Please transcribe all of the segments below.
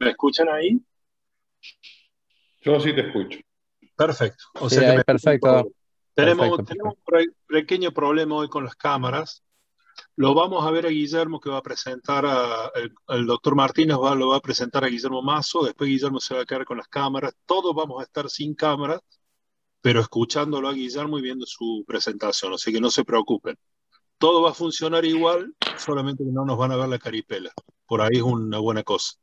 ¿Me escuchan ahí? Yo sí te escucho. Perfecto. O Sí, sea que me ahí escuchan perfecto, todos. Tenemos perfecto. un pequeño problema hoy con las cámaras. Lo vamos a ver a Guillermo que va a presentar el doctor Martínez lo va a presentar a Guillermo Mazo, después Guillermo se va a quedar con las cámaras, todos vamos a estar sin cámaras, pero escuchándolo a Guillermo y viendo su presentación, así que no se preocupen. Todo va a funcionar igual, solamente que no nos van a ver la caripela. Por ahí es una buena cosa.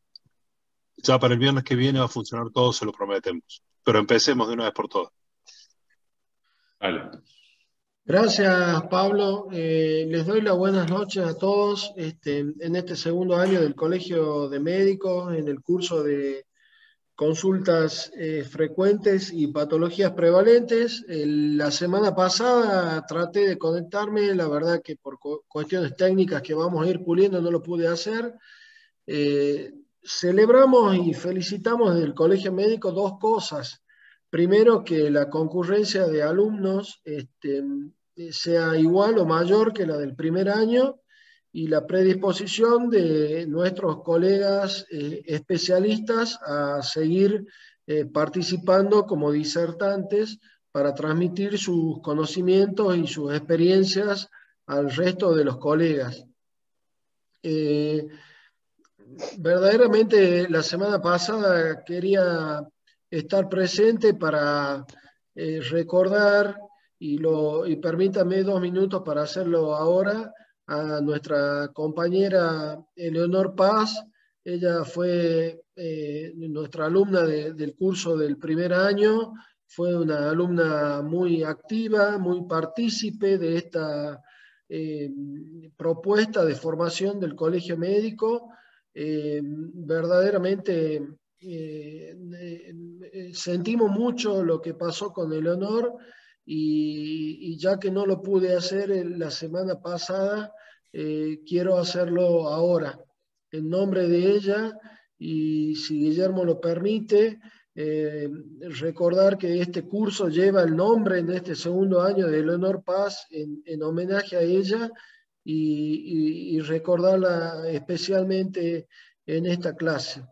Ya para el viernes que viene va a funcionar todo, se lo prometemos. Pero empecemos de una vez por todas. Vale. Gracias, Pablo. Les doy las buenas noches a todos en este segundo año del Colegio de Médicos, en el curso de consultas frecuentes y patologías prevalentes. La semana pasada traté de conectarme, la verdad que por cuestiones técnicas que vamos a ir puliendo no lo pude hacer. Celebramos y felicitamos del Colegio Médico dos cosas. Primero, que la concurrencia de alumnos sea igual o mayor que la del primer año, y la predisposición de nuestros colegas especialistas a seguir participando como disertantes para transmitir sus conocimientos y sus experiencias al resto de los colegas. Verdaderamente la semana pasada quería estar presente para recordar, y permítame 2 minutos para hacerlo ahora, a nuestra compañera Eleonor Paz. Ella fue nuestra alumna del curso del primer año, fue una alumna muy activa, muy partícipe de esta propuesta de formación del Colegio Médico. Verdaderamente sentimos mucho lo que pasó con Eleonor, y ya que no lo pude hacer la semana pasada, quiero hacerlo ahora en nombre de ella, y si Guillermo lo permite, recordar que este curso lleva el nombre en este segundo año de Eleonor Paz en homenaje a ella, y recordarla especialmente en esta clase.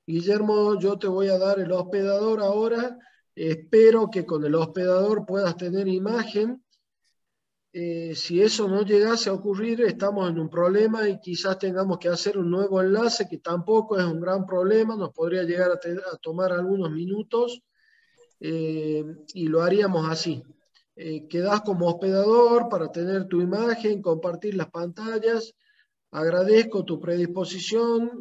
Guillermo, yo te voy a dar el hospedador ahora. Espero que con el hospedador puedas tener imagen. Si eso no llegase a ocurrir, estamos en un problema y quizás tengamos que hacer un nuevo enlace, que tampoco es un gran problema, nos podría llegar a tomar algunos minutos, y lo haríamos así. Quedás como hospedador para tener tu imagen, compartir las pantallas. Agradezco tu predisposición,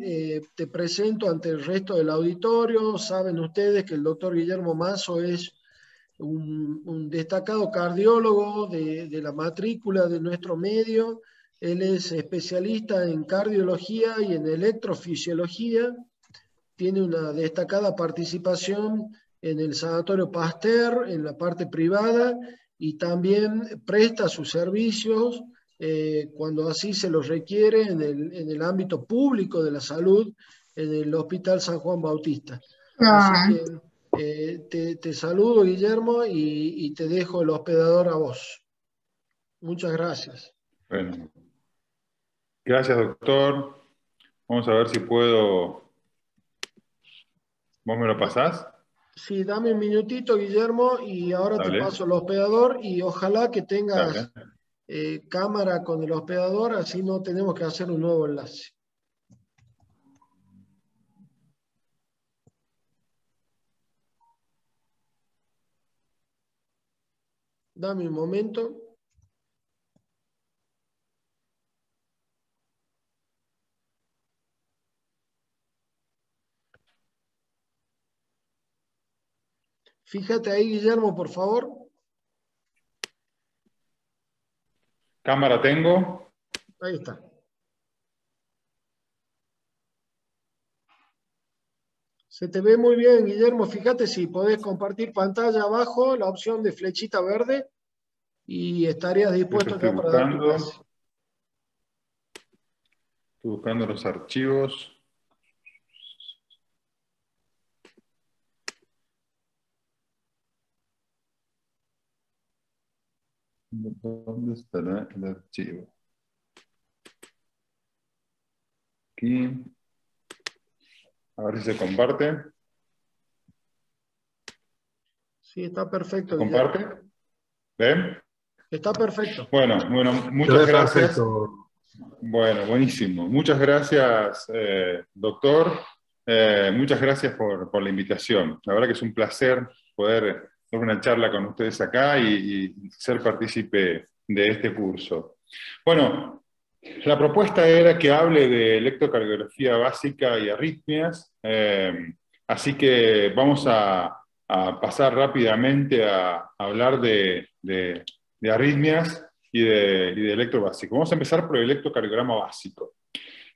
te presento ante el resto del auditorio. Saben ustedes que el doctor Guillermo Mazo es un destacado cardiólogo de la matrícula de nuestro medio. Él es especialista en cardiología y en electrofisiología. Tiene una destacada participación en el Sanatorio Pasteur, en la parte privada, y también presta sus servicios cuando así se los requiere en el ámbito público de la salud, en el Hospital San Juan Bautista. Así que te saludo, Guillermo, y te dejo el hospedador a vos. Muchas gracias. Bueno, gracias, doctor. Vamos a ver si puedo. ¿Vos me lo pasás? Sí, dame un minutito, Guillermo, y ahora te Dale, paso el hospedador, y ojalá que tengas dale. cámara con el hospedador, así no tenemos que hacer un nuevo enlace. Dame un momento. Fíjate ahí, Guillermo, por favor. Cámara tengo. Ahí está. Se te ve muy bien, Guillermo. Fíjate si podés compartir pantalla abajo, la opción de flechita verde, y estarías Eso dispuesto estoy ya para dar tu clase. buscando. Estoy buscando los archivos. ¿Dónde estará el archivo? Aquí. A ver si se comparte. Sí, está perfecto, ¿Se Guillermo. comparte? ¿Ven? Está perfecto. Bueno, Se muchas ve gracias. perfecto. Bueno, buenísimo. Muchas gracias, doctor. Muchas gracias por la invitación. La verdad que es un placer poder dar una charla con ustedes acá y ser partícipe de este curso. Bueno, la propuesta era que hable de electrocardiografía básica y arritmias, así que vamos a pasar rápidamente a hablar de arritmias y de electrobásico. Vamos a empezar por el electrocardiograma básico.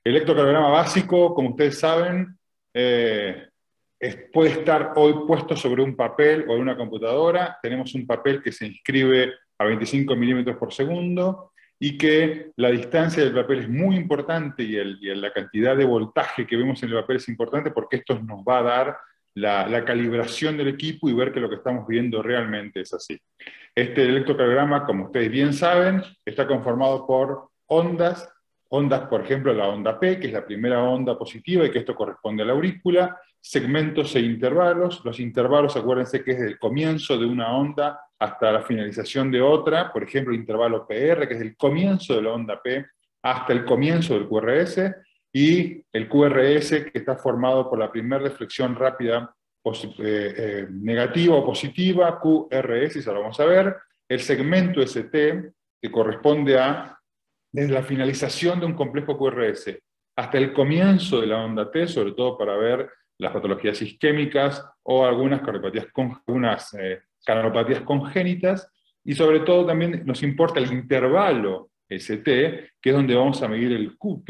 El electrocardiograma básico, como ustedes saben, puede estar hoy puesto sobre un papel o en una computadora. Tenemos un papel que se inscribe a 25 milímetros por segundo y que la distancia del papel es muy importante y la cantidad de voltaje que vemos en el papel es importante porque esto nos va a dar la calibración del equipo y ver que lo que estamos viendo realmente es así. Este electrocardiograma, como ustedes bien saben, está conformado por ondas, por ejemplo, la onda P, que es la primera onda positiva y que esto corresponde a la aurícula, segmentos e intervalos. Los intervalos, acuérdense que es del comienzo de una onda hasta la finalización de otra, por ejemplo, el intervalo PR, que es el comienzo de la onda P hasta el comienzo del QRS, y el QRS, que está formado por la primera reflexión rápida negativa o positiva, QRS, ya lo vamos a ver, el segmento ST, que corresponde a, desde la finalización de un complejo QRS hasta el comienzo de la onda T, sobre todo para ver las patologías isquémicas o algunas cardiopatía congénitas, y sobre todo también nos importa el intervalo ST, que es donde vamos a medir el QT,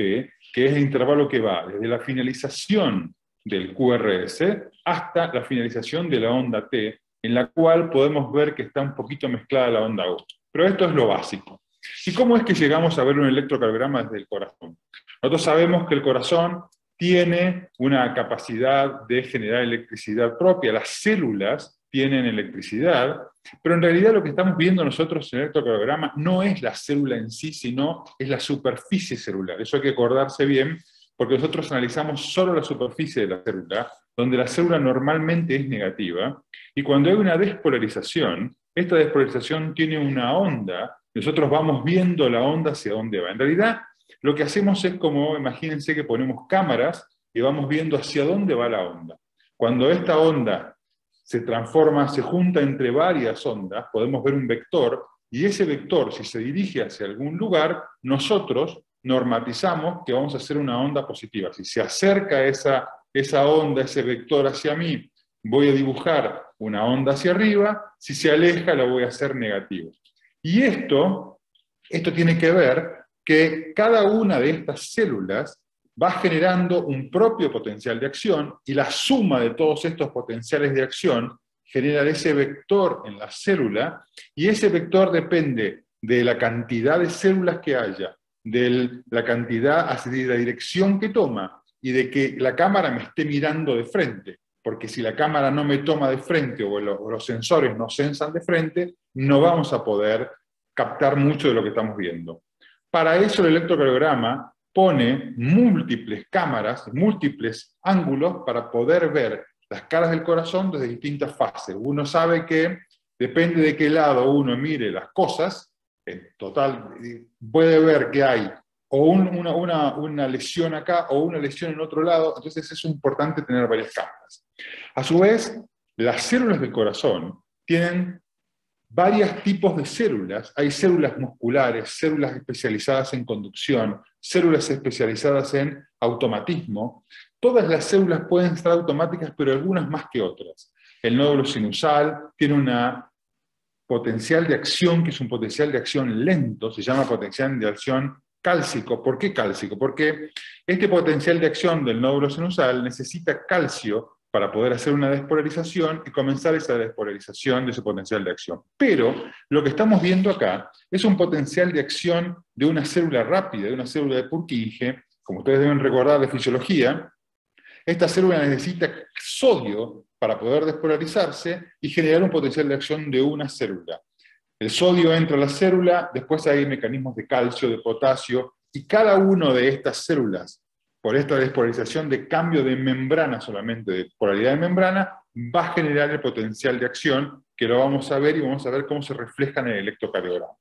que es el intervalo que va desde la finalización del QRS hasta la finalización de la onda T, en la cual podemos ver que está un poquito mezclada la onda U. Pero esto es lo básico. ¿Y cómo es que llegamos a ver un electrocardiograma desde el corazón? Nosotros sabemos que el corazón tiene una capacidad de generar electricidad propia, las células tienen electricidad, pero en realidad lo que estamos viendo nosotros en el electrocardiograma no es la célula en sí, sino es la superficie celular. Eso hay que acordarse bien, porque nosotros analizamos solo la superficie de la célula, donde la célula normalmente es negativa, y cuando hay una despolarización, esta despolarización tiene una onda, nosotros vamos viendo la onda hacia dónde va. En realidad, lo que hacemos es como, imagínense que ponemos cámaras y vamos viendo hacia dónde va la onda. Cuando esta onda se transforma, se junta entre varias ondas, podemos ver un vector, y ese vector, si se dirige hacia algún lugar, nosotros normatizamos que vamos a hacer una onda positiva. Si se acerca esa onda, ese vector hacia mí, voy a dibujar una onda hacia arriba, si se aleja la voy a hacer negativa. Y esto tiene que ver que cada una de estas células va generando un propio potencial de acción y la suma de todos estos potenciales de acción genera ese vector en la célula, y ese vector depende de la cantidad de células que haya, de la cantidad, de la dirección que toma y de que la cámara me esté mirando de frente. Porque si la cámara no me toma de frente o los sensores no sensan de frente, no vamos a poder captar mucho de lo que estamos viendo. Para eso el electrocardiograma pone múltiples cámaras, múltiples ángulos para poder ver las caras del corazón desde distintas fases. Uno sabe que depende de qué lado uno mire las cosas, en total puede ver que hay o una lesión acá o una lesión en otro lado, entonces es importante tener varias cámaras. A su vez, las células del corazón tienen varios tipos de células. Hay células musculares, células especializadas en conducción, células especializadas en automatismo. Todas las células pueden estar automáticas, pero algunas más que otras. El nódulo sinusal tiene una potencial de acción, que es un potencial de acción lento, se llama potencial de acción cálcico. ¿Por qué cálcico? Porque este potencial de acción del nódulo sinusal necesita calcio para poder hacer una despolarización y comenzar esa despolarización de ese potencial de acción. Pero lo que estamos viendo acá es un potencial de acción de una célula rápida, de una célula de Purkinje, como ustedes deben recordar de fisiología. Esta célula necesita sodio para poder despolarizarse y generar un potencial de acción de una célula. El sodio entra a la célula, después hay mecanismos de calcio, de potasio, y cada una de estas células por esta despolarización de cambio de membrana solamente, de polaridad de membrana, va a generar el potencial de acción, que lo vamos a ver y vamos a ver cómo se refleja en el electrocardiograma.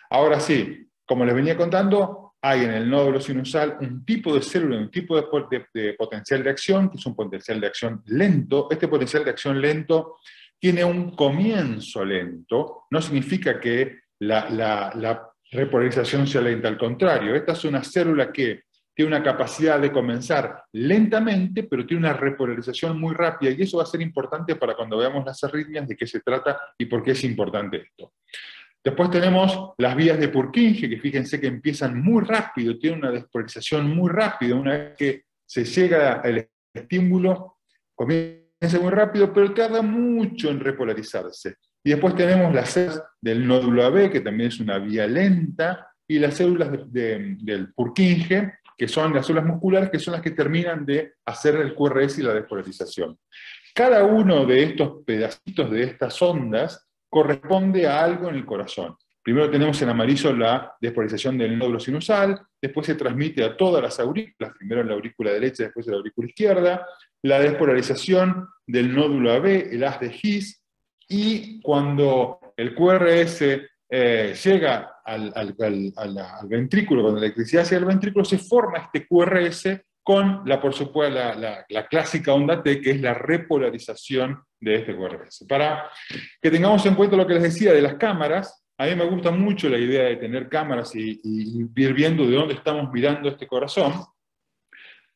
Ahora sí, como les venía contando, hay en el nódulo sinusal un tipo de célula, un tipo de potencial de acción, que es un potencial de acción lento. Este potencial de acción lento tiene un comienzo lento, no significa que la repolarización sea lenta, al contrario, esta es una célula que tiene una capacidad de comenzar lentamente, pero tiene una repolarización muy rápida, y eso va a ser importante para cuando veamos las arritmias, de qué se trata y por qué es importante esto. Después tenemos las vías de Purkinje, que fíjense que empiezan muy rápido, tienen una despolarización muy rápida. Una vez que se llega al estímulo, comienza muy rápido, pero tarda mucho en repolarizarse. Y después tenemos las células del nódulo AB, que también es una vía lenta, y las células del Purkinje, que son las células musculares, que son las que terminan de hacer el QRS y la despolarización. Cada uno de estos pedacitos de estas ondas corresponde a algo en el corazón. Primero tenemos en amarillo la despolarización del nódulo sinusal, después se transmite a todas las aurículas, primero en la aurícula derecha, después en la aurícula izquierda, la despolarización del nódulo AB, el haz de His, y cuando el QRS llega al ventrículo, cuando la electricidad llega al ventrículo, se forma este QRS con, por supuesto, la clásica onda T, que es la repolarización de este QRS. Para que tengamos en cuenta lo que les decía de las cámaras, a mí me gusta mucho la idea de tener cámaras y ir viendo de dónde estamos mirando este corazón.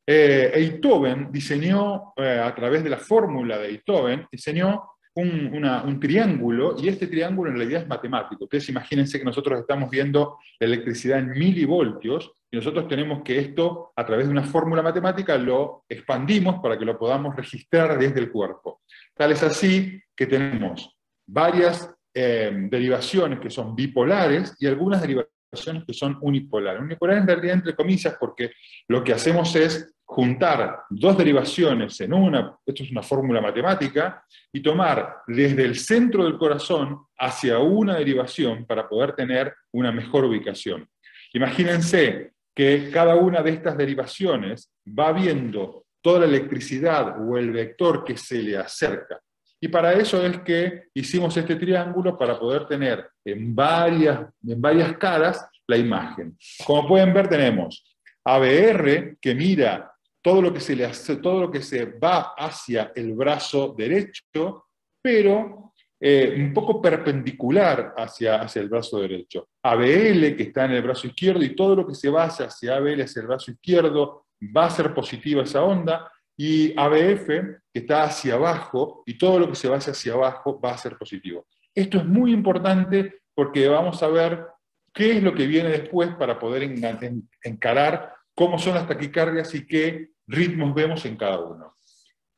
Einthoven diseñó, a través de la fórmula de Einthoven, diseñó un triángulo, y este triángulo en realidad es matemático. Ustedes imagínense que nosotros estamos viendo la electricidad en milivoltios, y nosotros tenemos que esto, a través de una fórmula matemática, lo expandimos para que lo podamos registrar desde el cuerpo. Tal es así que tenemos varias derivaciones que son bipolares, y algunas derivaciones que son unipolares. Unipolares en realidad entre comillas, porque lo que hacemos es juntar dos derivaciones en una, esto es una fórmula matemática, y tomar desde el centro del corazón hacia una derivación para poder tener una mejor ubicación. Imagínense que cada una de estas derivaciones va viendo toda la electricidad o el vector que se le acerca. Y para eso es que hicimos este triángulo, para poder tener en varias caras la imagen. Como pueden ver, tenemos ABR, que mira todo lo que se va hacia el brazo derecho, pero un poco perpendicular hacia el brazo derecho. ABL, que está en el brazo izquierdo, y todo lo que se va hacia ABL, hacia el brazo izquierdo, va a ser positiva esa onda, y ABF, que está hacia abajo, y todo lo que se va hacia abajo va a ser positivo. Esto es muy importante porque vamos a ver qué es lo que viene después para poder encarar cómo son las taquicardias y qué ritmos vemos en cada uno.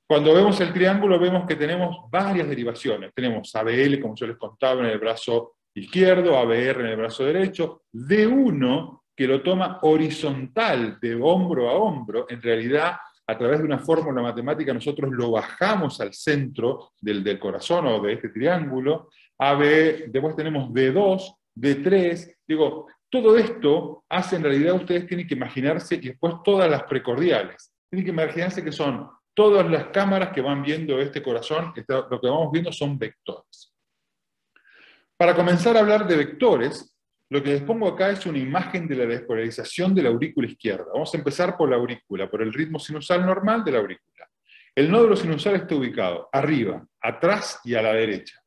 Cuando vemos el triángulo vemos que tenemos varias derivaciones. Tenemos ABL, como yo les contaba, en el brazo izquierdo, ABR en el brazo derecho, D1, que lo toma horizontal, de hombro a hombro. En realidad, a través de una fórmula matemática, nosotros lo bajamos al centro del corazón o de este triángulo. Después tenemos D2, D3, digo, todo esto hace, en realidad ustedes tienen que imaginarse, y después todas las precordiales. Tienen que imaginarse que son todas las cámaras que van viendo este corazón, lo que vamos viendo son vectores. Para comenzar a hablar de vectores, lo que les pongo acá es una imagen de la despolarización de la aurícula izquierda. Vamos a empezar por la aurícula, por el ritmo sinusal normal de la aurícula. El nódulo sinusal está ubicado arriba, atrás y a la derecha.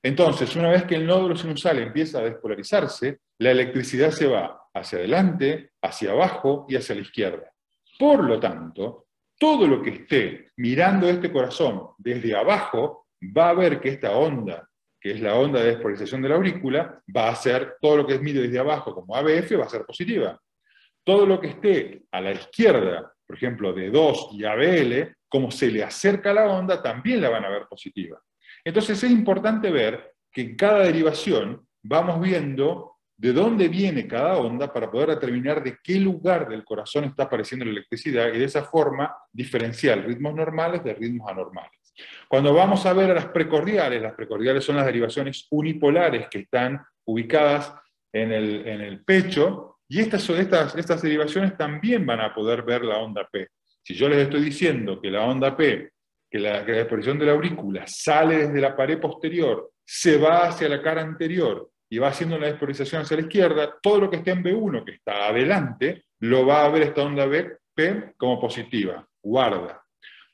Entonces, una vez que el nódulo sinusal empieza a despolarizarse, la electricidad se va hacia adelante, hacia abajo y hacia la izquierda. Por lo tanto, todo lo que esté mirando este corazón desde abajo va a ver que esta onda, que es la onda de despolarización de la aurícula, va a ser, todo lo que mire desde abajo como ABF va a ser positiva. Todo lo que esté a la izquierda, por ejemplo, D2 y ABL, como se le acerca la onda, también la van a ver positiva. Entonces es importante ver que en cada derivación vamos viendo de dónde viene cada onda para poder determinar de qué lugar del corazón está apareciendo la electricidad, y de esa forma diferenciar ritmos normales de ritmos anormales. Cuando vamos a ver a las precordiales son las derivaciones unipolares que están ubicadas en el pecho, Y estas derivaciones también van a poder ver la onda P. Si yo les estoy diciendo que la onda P, que la exposición de la aurícula sale desde la pared posterior, se va hacia la cara anterior y va haciendo una despolarización hacia la izquierda, todo lo que esté en B1, que está adelante, lo va a ver esta onda P como positiva. Guarda.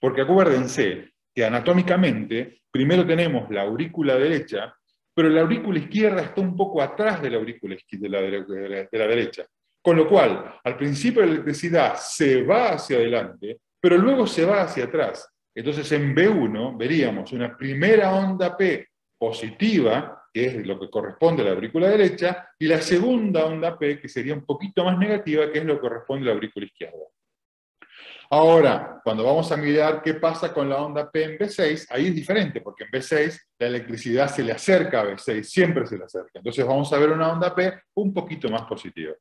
Porque acuérdense que anatómicamente, primero tenemos la aurícula derecha, pero la aurícula izquierda está un poco atrás de la aurícula de la derecha. Con lo cual, al principio la electricidad se va hacia adelante, pero luego se va hacia atrás. Entonces en B1 veríamos una primera onda P positiva, que es lo que corresponde a la aurícula derecha, y la segunda onda P, que sería un poquito más negativa, que es lo que corresponde a la aurícula izquierda. Ahora, cuando vamos a mirar qué pasa con la onda P en B6, ahí es diferente, porque en B6 la electricidad se le acerca a B6, siempre se le acerca. Entonces vamos a ver una onda P un poquito más positiva.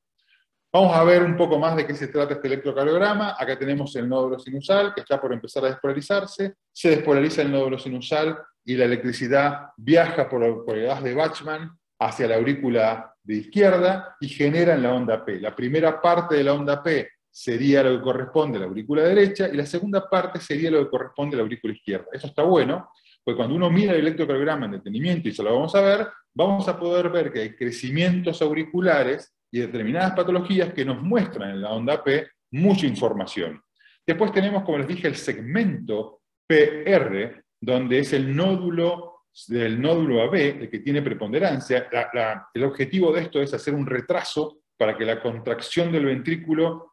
Vamos a ver un poco más de qué se trata este electrocardiograma. Acá tenemos el nódulo sinusal, que está por empezar a despolarizarse. Se despolariza el nódulo sinusal y la electricidad viaja por el gas de Bachmann hacia la aurícula de izquierda y genera la onda P. La primera parte de la onda P sería lo que corresponde a la aurícula derecha, y la segunda parte sería lo que corresponde a la aurícula izquierda. Eso está bueno, porque cuando uno mira el electrocardiograma en detenimiento, y se lo vamos a ver, vamos a poder ver que hay crecimientos auriculares y determinadas patologías que nos muestran en la onda P mucha información. Después tenemos, como les dije, el segmento PR, donde es el nódulo del nódulo AB, el que tiene preponderancia. El objetivo de esto es hacer un retraso para que la contracción del ventrículo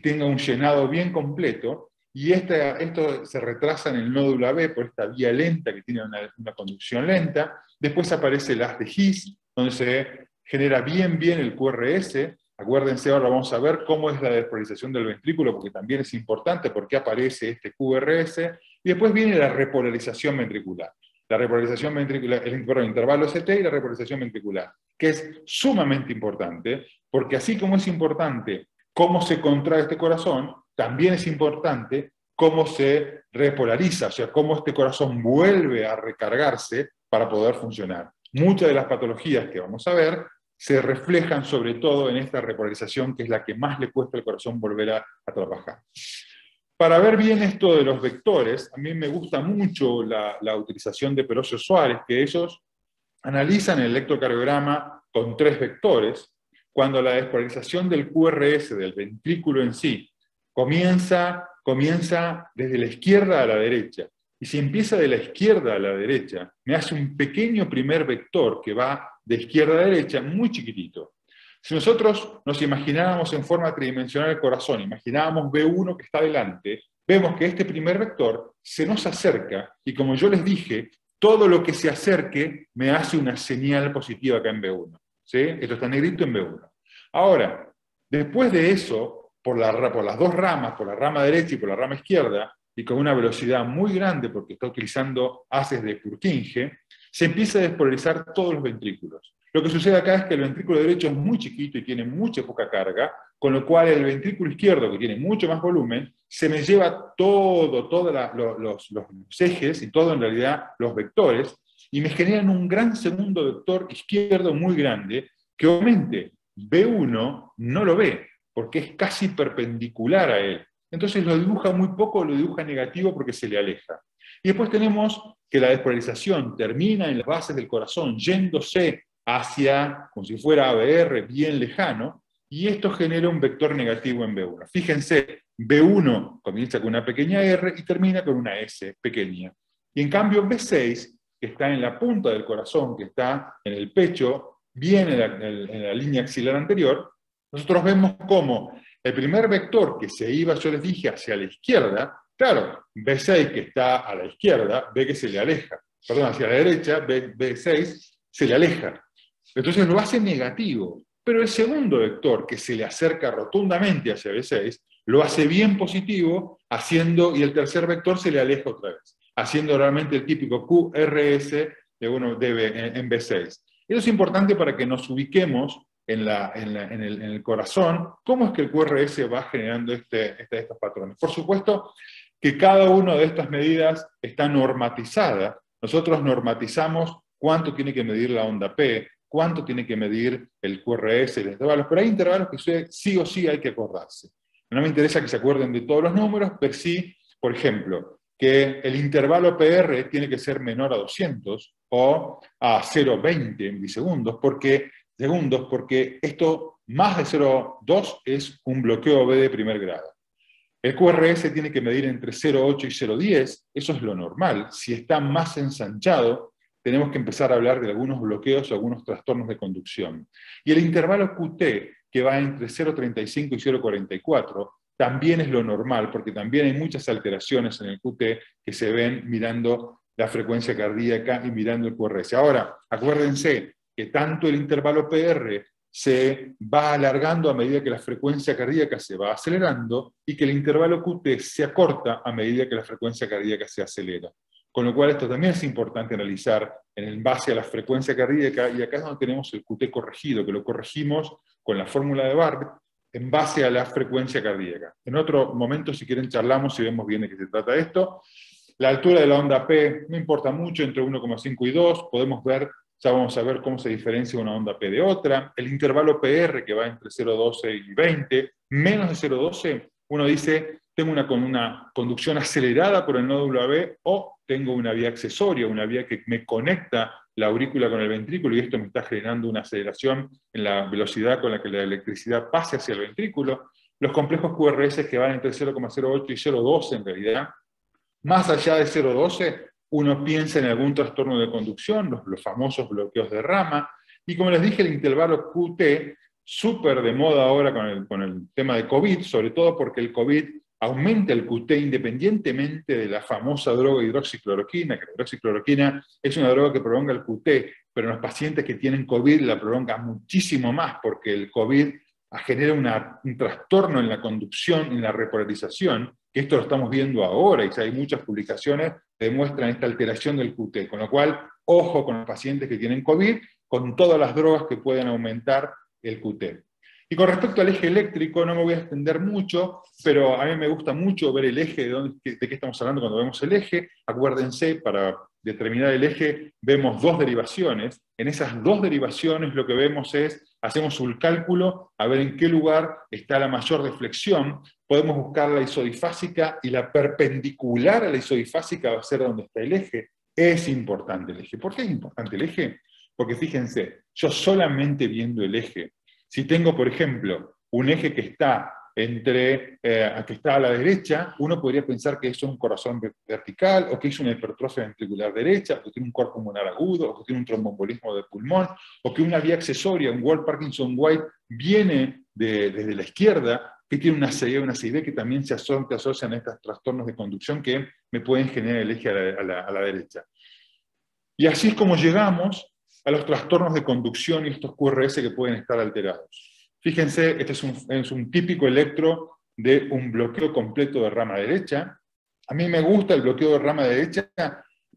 tenga un llenado bien completo, y esto se retrasa en el nódulo AB por esta vía lenta que tiene una conducción lenta. Después aparece el haz de His, donde se genera bien el QRS. Acuérdense, ahora vamos a ver cómo es la despolarización del ventrículo, porque también es importante porque aparece este QRS, y después viene la repolarización ventricular. La repolarización ventricular, el intervalo ST y la repolarización ventricular, que es sumamente importante, porque así como es importante cómo se contrae este corazón, también es importante cómo se repolariza, o sea, cómo este corazón vuelve a recargarse para poder funcionar. Muchas de las patologías que vamos a ver se reflejan sobre todo en esta repolarización, que es la que más le cuesta al corazón volver a trabajar. Para ver bien esto de los vectores, a mí me gusta mucho la utilización de Perocio Suárez, que ellos analizan el electrocardiograma con 3 vectores, cuando la despolarización del QRS, del ventrículo en sí, comienza desde la izquierda a la derecha. Y si empieza de la izquierda a la derecha, me hace un pequeño primer vector que va de izquierda a derecha, muy chiquitito. Si nosotros nos imagináramos en forma tridimensional el corazón, imaginábamos B1 que está adelante, vemos que este primer vector se nos acerca, y como yo les dije, todo lo que se acerque me hace una señal positiva acá en B1. ¿Sí? Esto está negrito en B1. Ahora, después de eso, por las dos ramas, por la rama derecha y por la rama izquierda, y con una velocidad muy grande porque está utilizando haces de Purkinje, se empieza a despolarizar todos los ventrículos. Lo que sucede acá es que el ventrículo derecho es muy chiquito y tiene mucha poca carga, con lo cual el ventrículo izquierdo, que tiene mucho más volumen, se me lleva todos los ejes y todo en realidad los vectores, y me generan un gran segundo vector izquierdo muy grande, que obviamente B1 no lo ve, porque es casi perpendicular a él. Entonces lo dibuja muy poco, lo dibuja negativo porque se le aleja. Y después tenemos que la despolarización termina en las bases del corazón, yéndose hacia, como si fuera ABR, bien lejano, y esto genera un vector negativo en B1. Fíjense, B1 comienza con una pequeña R y termina con una S pequeña. Y en cambio B6, que está en la punta del corazón, que está en el pecho, bien en la línea axilar anterior, nosotros vemos cómo el primer vector que se iba, yo les dije, hacia la izquierda, claro, B6 que está a la izquierda, ve que se le aleja. Perdón, hacia la derecha, B6 se le aleja. Entonces lo hace negativo. Pero el segundo vector, que se le acerca rotundamente hacia B6, lo hace bien positivo, y el tercer vector se le aleja otra vez, haciendo realmente el típico QRS de uno en B6. Eso es importante para que nos ubiquemos en el corazón, cómo es que el QRS va generando estos patrones. Por supuesto que cada una de estas medidas está normatizada. Nosotros normatizamos cuánto tiene que medir la onda P, cuánto tiene que medir el QRS y los intervalos, pero hay intervalos que sí o sí hay que acordarse. No me interesa que se acuerden de todos los números, pero sí, por ejemplo, que el intervalo PR tiene que ser menor a 200 o a 0,20 milisegundos, porque esto más de 0,2 es un bloqueo B de primer grado. El QRS tiene que medir entre 0,8 y 0,10, eso es lo normal. Si está más ensanchado, tenemos que empezar a hablar de algunos bloqueos o algunos trastornos de conducción. Y el intervalo QT, que va entre 0,35 y 0,44, también es lo normal, porque también hay muchas alteraciones en el QT que se ven mirando la frecuencia cardíaca y mirando el QRS. Ahora, acuérdense que tanto el intervalo PR se va alargando a medida que la frecuencia cardíaca se va acelerando y que el intervalo QT se acorta a medida que la frecuencia cardíaca se acelera. Con lo cual esto también es importante analizar en base a la frecuencia cardíaca, y acá es donde tenemos el QT corregido, que lo corregimos con la fórmula de Barr en base a la frecuencia cardíaca. En otro momento, si quieren, charlamos y vemos bien de qué se trata esto. La altura de la onda P no importa mucho, entre 1,5 y 2, podemos ver. Ya vamos a ver cómo se diferencia una onda P de otra. El intervalo PR, que va entre 0,12 y 20, menos de 0,12, uno dice, tengo una conducción acelerada por el nódulo AB, o tengo una vía accesoria, una vía que me conecta la aurícula con el ventrículo, y esto me está generando una aceleración en la velocidad con la que la electricidad pase hacia el ventrículo. Los complejos QRS que van entre 0,08 y 0,12 en realidad. Más allá de 0,12, uno piensa en algún trastorno de conducción, los famosos bloqueos de rama, y como les dije, el intervalo QT, súper de moda ahora con el tema de COVID, sobre todo porque el COVID aumenta el QT independientemente de la famosa droga hidroxicloroquina, que la hidroxicloroquina es una droga que prolonga el QT, pero en los pacientes que tienen COVID la prolonga muchísimo más, porque el COVID genera un trastorno en la conducción, en la repolarización, que esto lo estamos viendo ahora, y hay muchas publicaciones que demuestran esta alteración del QT, con lo cual, ojo con los pacientes que tienen COVID, con todas las drogas que pueden aumentar el QT. Y con respecto al eje eléctrico, no me voy a extender mucho, pero a mí me gusta mucho ver el eje, de qué estamos hablando cuando vemos el eje. Acuérdense, para determinar el eje, vemos dos derivaciones. En esas dos derivaciones lo que vemos es, hacemos un cálculo a ver en qué lugar está la mayor deflexión. Podemos buscar la isodifásica, y la perpendicular a la isodifásica va a ser donde está el eje. Es importante el eje. ¿Por qué es importante el eje? Porque fíjense, yo solamente viendo el eje, si tengo, por ejemplo, un eje que está que está a la derecha, uno podría pensar que eso es un corazón vertical, o que es una hipertrofia ventricular derecha, o que tiene un cuerpo pulmonar agudo, o que tiene un tromboembolismo de pulmón, o que una vía accesoria, un Wald-Parkinson-White, viene desde la izquierda, que tiene una CI, una CID, que también se asocian a estos trastornos de conducción que me pueden generar el eje a la derecha. Y así es como llegamos a los trastornos de conducción y estos QRS que pueden estar alterados. Fíjense, este es un típico electro de un bloqueo completo de rama derecha. A mí me gusta el bloqueo de rama derecha,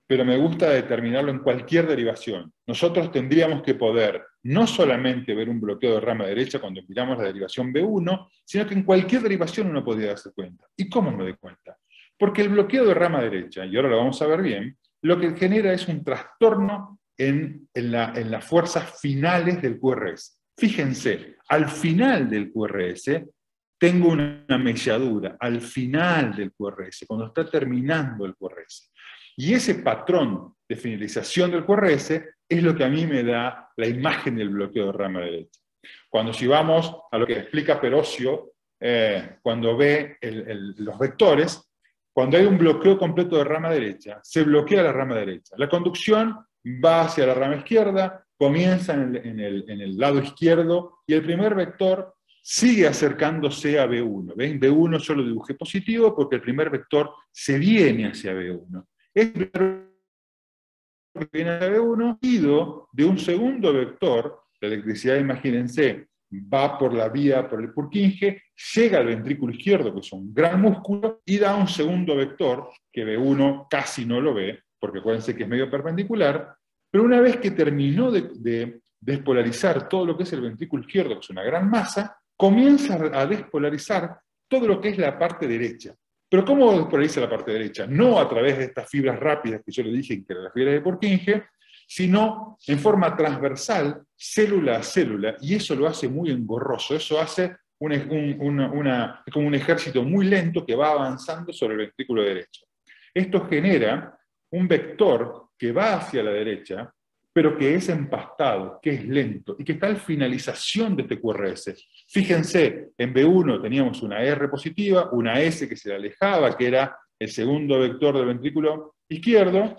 pero me gusta determinarlo en cualquier derivación. Nosotros tendríamos que poder no solamente ver un bloqueo de rama derecha cuando miramos la derivación B1, sino que en cualquier derivación uno podría darse cuenta. ¿Y cómo me doy cuenta? Porque el bloqueo de rama derecha, y ahora lo vamos a ver bien, lo que genera es un trastorno en las fuerzas finales del QRS. Fíjense, al final del QRS tengo una melladura, al final del QRS, cuando está terminando el QRS. Y ese patrón de finalización del QRS es lo que a mí me da la imagen del bloqueo de rama derecha. Cuando si vamos a lo que explica Perocio, cuando ve los vectores, cuando hay un bloqueo completo de rama derecha, se bloquea la rama derecha. La conducción va hacia la rama izquierda, comienza en el lado izquierdo, y el primer vector sigue acercándose a B1. ¿Ven? B1 yo lo dibujé positivo porque el primer vector se viene hacia B1. Este primer vector que viene hacia B1, seguido de un segundo vector, la electricidad, imagínense, va por la vía, por el Purkinje, llega al ventrículo izquierdo, que es un gran músculo, y da un segundo vector, que B1 casi no lo ve, porque acuérdense que es medio perpendicular, pero una vez que terminó de despolarizar todo lo que es el ventrículo izquierdo, que es una gran masa, comienza a despolarizar todo lo que es la parte derecha. Pero ¿cómo despolariza la parte derecha? No a través de estas fibras rápidas que yo le dije, que eran las fibras de Purkinje, sino en forma transversal, célula a célula, y eso lo hace muy engorroso, eso hace como un ejército muy lento que va avanzando sobre el ventrículo derecho. Esto genera un vector que va hacia la derecha, pero que es empastado, que es lento, y que está en finalización de este QRS. Fíjense, en B1 teníamos una R positiva, una S que se le alejaba, que era el segundo vector del ventrículo izquierdo,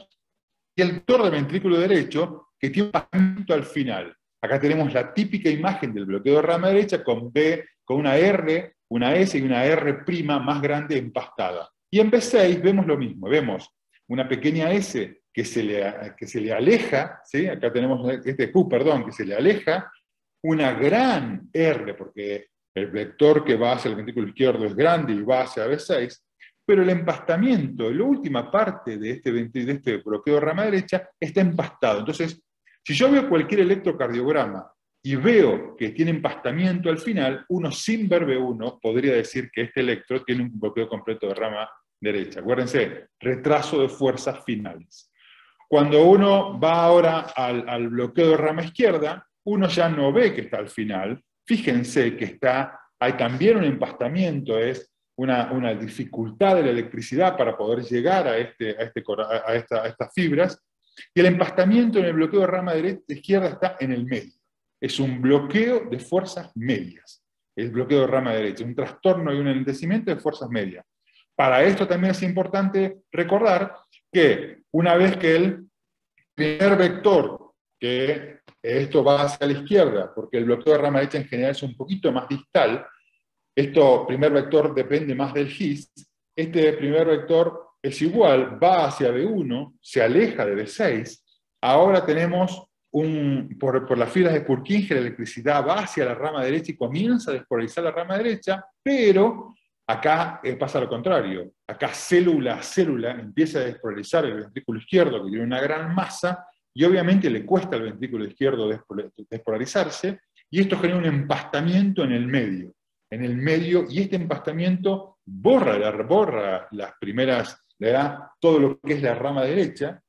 y el vector del ventrículo derecho, que tiene un empastamiento al final. Acá tenemos la típica imagen del bloqueo de rama derecha con B, con una R, una S y una R' más grande empastada. Y en B6 vemos lo mismo, vemos una pequeña S que se le aleja, ¿sí? Acá tenemos este Q, perdón, que se le aleja, una gran R, porque el vector que va hacia el ventrículo izquierdo es grande y va hacia B6, pero el empastamiento, la última parte de este bloqueo de rama derecha, está empastado. Entonces, si yo veo cualquier electrocardiograma y veo que tiene empastamiento al final, uno sin ver B1 podría decir que este electro tiene un bloqueo completo de rama derecha. Acuérdense, retraso de fuerzas finales. Cuando uno va ahora al bloqueo de rama izquierda, uno ya no ve que está al final. Fíjense que hay también un empastamiento, es una dificultad de la electricidad para poder llegar a estas fibras, y el empastamiento en el bloqueo de rama izquierda está en el medio. Es un bloqueo de fuerzas medias, el bloqueo de rama derecha, un trastorno y un enlentecimiento de fuerzas medias. Para esto también es importante recordar que una vez que el primer vector, que esto va hacia la izquierda, porque el bloqueo de rama derecha en general es un poquito más distal, primer vector depende más del GIS, este primer vector es igual, va hacia B1, se aleja de B6, ahora tenemos por las fibras de Purkinje la electricidad va hacia la rama derecha y comienza a despolarizar la rama derecha, pero acá pasa lo contrario, acá célula a célula empieza a despolarizar el ventrículo izquierdo, que tiene una gran masa, y obviamente le cuesta al ventrículo izquierdo despolarizarse, y esto genera un empastamiento en el medio, y este empastamiento borra las primeras, le da todo lo que es la rama derecha,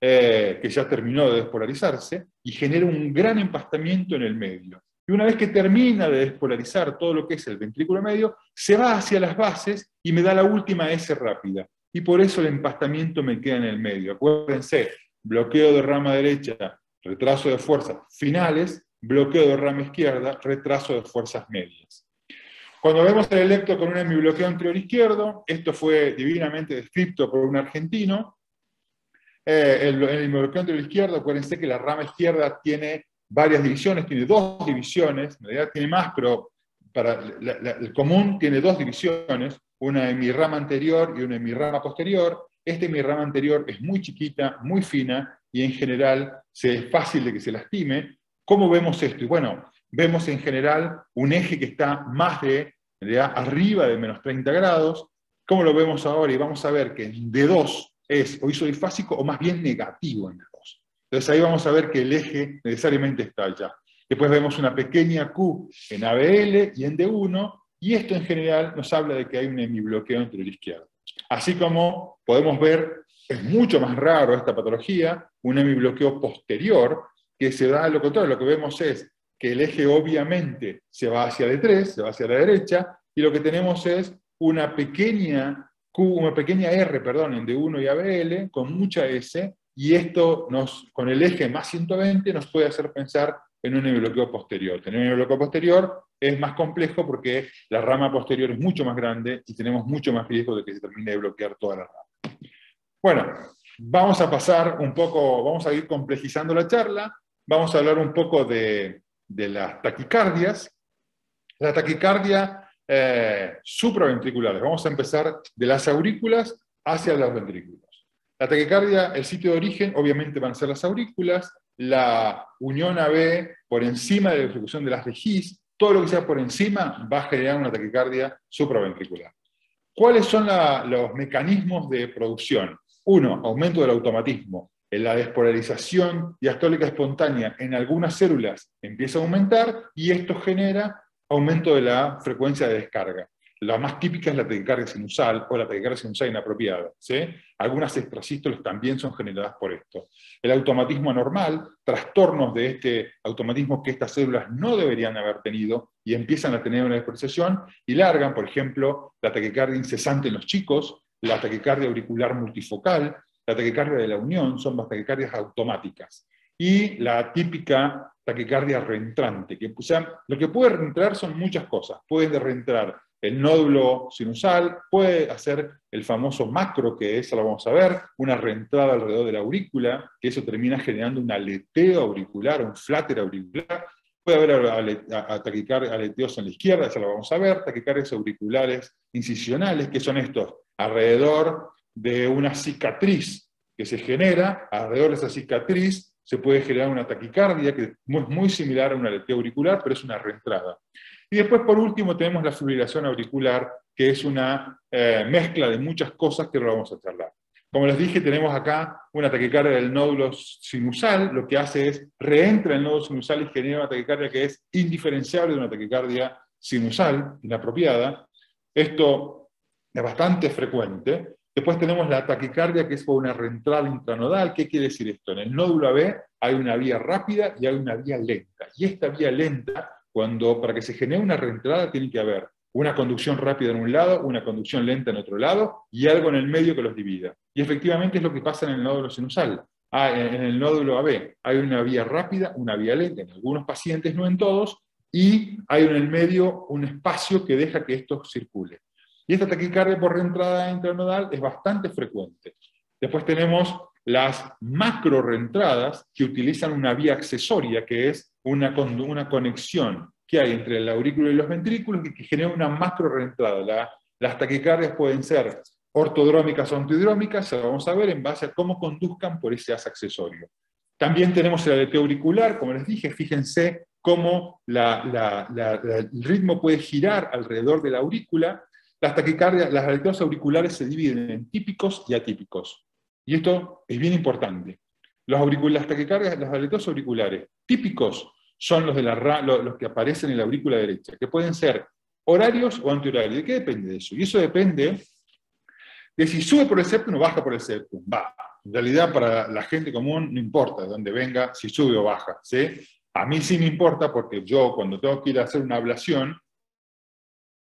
que ya terminó de despolarizarse, y genera un gran empastamiento en el medio. Y una vez que termina de despolarizar todo lo que es el ventrículo medio, se va hacia las bases y me da la última S rápida. Y por eso el empastamiento me queda en el medio. Acuérdense, bloqueo de rama derecha, retraso de fuerzas finales, bloqueo de rama izquierda, retraso de fuerzas medias. Cuando vemos el electro con un hemibloqueo anterior izquierdo, esto fue divinamente descrito por un argentino. El hemibloqueo anterior izquierdo, acuérdense que la rama izquierda tiene varias divisiones, tiene 2 divisiones, en realidad tiene más, pero para el común tiene 2 divisiones, una hemirrama anterior y una hemirrama posterior. Esta hemirrama anterior es muy chiquita, muy fina, y en general es fácil de que se lastime. ¿Cómo vemos esto? Y bueno, vemos en general un eje que está más arriba de menos 30 grados. ¿Cómo lo vemos ahora? Y vamos a ver que en D2 es o isodifásico o más bien negativo en D2. Entonces ahí vamos a ver que el eje necesariamente está allá. Después vemos una pequeña Q en ABL y en D1, y esto en general nos habla de que hay un hemibloqueo anterior izquierdo. Así como podemos ver, es mucho más raro esta patología, un hemibloqueo posterior, que se da a lo contrario. Lo que vemos es que el eje obviamente se va hacia D3, se va hacia la derecha, y lo que tenemos es una pequeña R, perdón, en D1 y ABL, con mucha S, y esto con el eje más 120 nos puede hacer pensar en un hemibloqueo posterior. Tener un hemibloqueo posterior es más complejo porque la rama posterior es mucho más grande y tenemos mucho más riesgo de que se termine de bloquear toda la rama. Bueno, vamos a pasar un poco, vamos a ir complejizando la charla, vamos a hablar un poco de las taquicardias. La taquicardia supraventriculares. Vamos a empezar de las aurículas hacia los ventrículos. La taquicardia, el sitio de origen, obviamente van a ser las aurículas, la unión AB por encima de la ejecución de las de GIS, todo lo que sea por encima va a generar una taquicardia supraventricular. ¿Cuáles son los mecanismos de producción? 1, aumento del automatismo. La despolarización diastólica espontánea en algunas células empieza a aumentar y esto genera aumento de la frecuencia de descarga. La más típica es la taquicardia sinusal o la taquicardia sinusal inapropiada, ¿sí? Algunas extrasístoles también son generadas por esto. El automatismo anormal, trastornos de este automatismo que estas células no deberían haber tenido y empiezan a tener una despreciación y largan, por ejemplo, la taquicardia incesante en los chicos, la taquicardia auricular multifocal, la taquicardia de la unión, son las taquicardias automáticas. Y la típica taquicardia reentrante, que, o sea, lo que puede reentrar son muchas cosas. Puede reentrar el nódulo sinusal, puede hacer el famoso macro, que eso lo vamos a ver, una reentrada alrededor de la aurícula, que eso termina generando un aleteo auricular, un flatter auricular. Puede haber aleteos en la izquierda, eso lo vamos a ver, taquicardias auriculares incisionales, que son estos, alrededor de una cicatriz que se genera, alrededor de esa cicatriz se puede generar una taquicardia, que es muy similar a un aleteo auricular, pero es una reentrada. Y después, por último, tenemos la fibrilación auricular, que es una mezcla de muchas cosas que ahora vamos a charlar. Como les dije, tenemos acá una taquicardia del nódulo sinusal, lo que hace es, reentra el nódulo sinusal y genera una taquicardia que es indiferenciable de una taquicardia sinusal, inapropiada. Esto es bastante frecuente. Después tenemos la taquicardia, que es por una reentrada intranodal. ¿Qué quiere decir esto? En el nódulo AB hay una vía rápida y hay una vía lenta. Y esta vía lenta, para que se genere una reentrada, tiene que haber una conducción rápida en un lado, una conducción lenta en otro lado, y algo en el medio que los divida. Y efectivamente es lo que pasa en el nódulo sinusal. En el nódulo AB hay una vía rápida, una vía lenta, en algunos pacientes, no en todos, y hay en el medio un espacio que deja que esto circule. Y esta taquicardia por reentrada intranodal es bastante frecuente. Después tenemos las macro reentradas, que utilizan una vía accesoria, que es una conexión que hay entre el aurículo y los ventrículos, que genera una macro reentrada. Las taquicardias pueden ser ortodrómicas o antidrómicas, se lo vamos a ver en base a cómo conduzcan por ese haz accesorio. También tenemos el aleteo auricular, como les dije, fíjense cómo el ritmo puede girar alrededor de la aurícula. Las taquicardias, las aleteos auriculares se dividen en típicos y atípicos. Y esto es bien importante. Las taquicardias, los aleteos auriculares típicos son los que aparecen en la aurícula derecha, que pueden ser horarios o antihorarios. ¿De qué depende de eso? Y eso depende de si sube por el septum o baja por el septum. En realidad, para la gente común no importa de dónde venga, si sube o baja, ¿sí? A mí sí me importa, porque yo, cuando tengo que ir a hacer una ablación,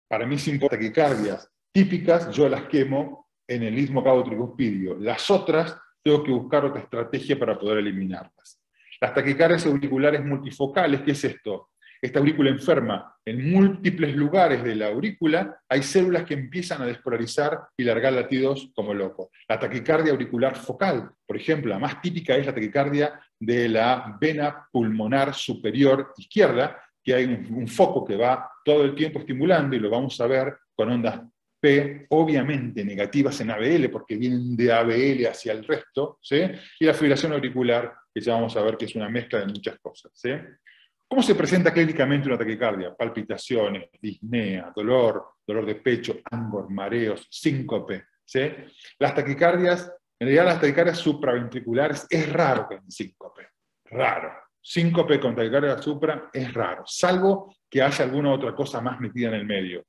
para mí sí importa taquicardias típicas, yo las quemo en el istmo cavo-tricuspidio. Las otras, tengo que buscar otra estrategia para poder eliminarlas. Las taquicardias auriculares multifocales, ¿qué es esto? Esta aurícula enferma, en múltiples lugares de la aurícula, hay células que empiezan a despolarizar y largar latidos como locos. La taquicardia auricular focal, por ejemplo, la más típica es la taquicardia de la vena pulmonar superior izquierda, que hay un foco que va todo el tiempo estimulando, y lo vamos a ver con ondas P, obviamente negativas en ABL, porque vienen de ABL hacia el resto, ¿sí? Y la fibrilación auricular, que ya vamos a ver que es una mezcla de muchas cosas, ¿sí? ¿Cómo se presenta clínicamente una taquicardia? Palpitaciones, disnea, dolor de pecho, angor, mareos, síncope, ¿sí? Las taquicardias, en realidad las taquicardias supraventriculares, es raro que den síncope, raro. Síncope con taquicardia supra es raro, salvo que haya alguna otra cosa más metida en el medio.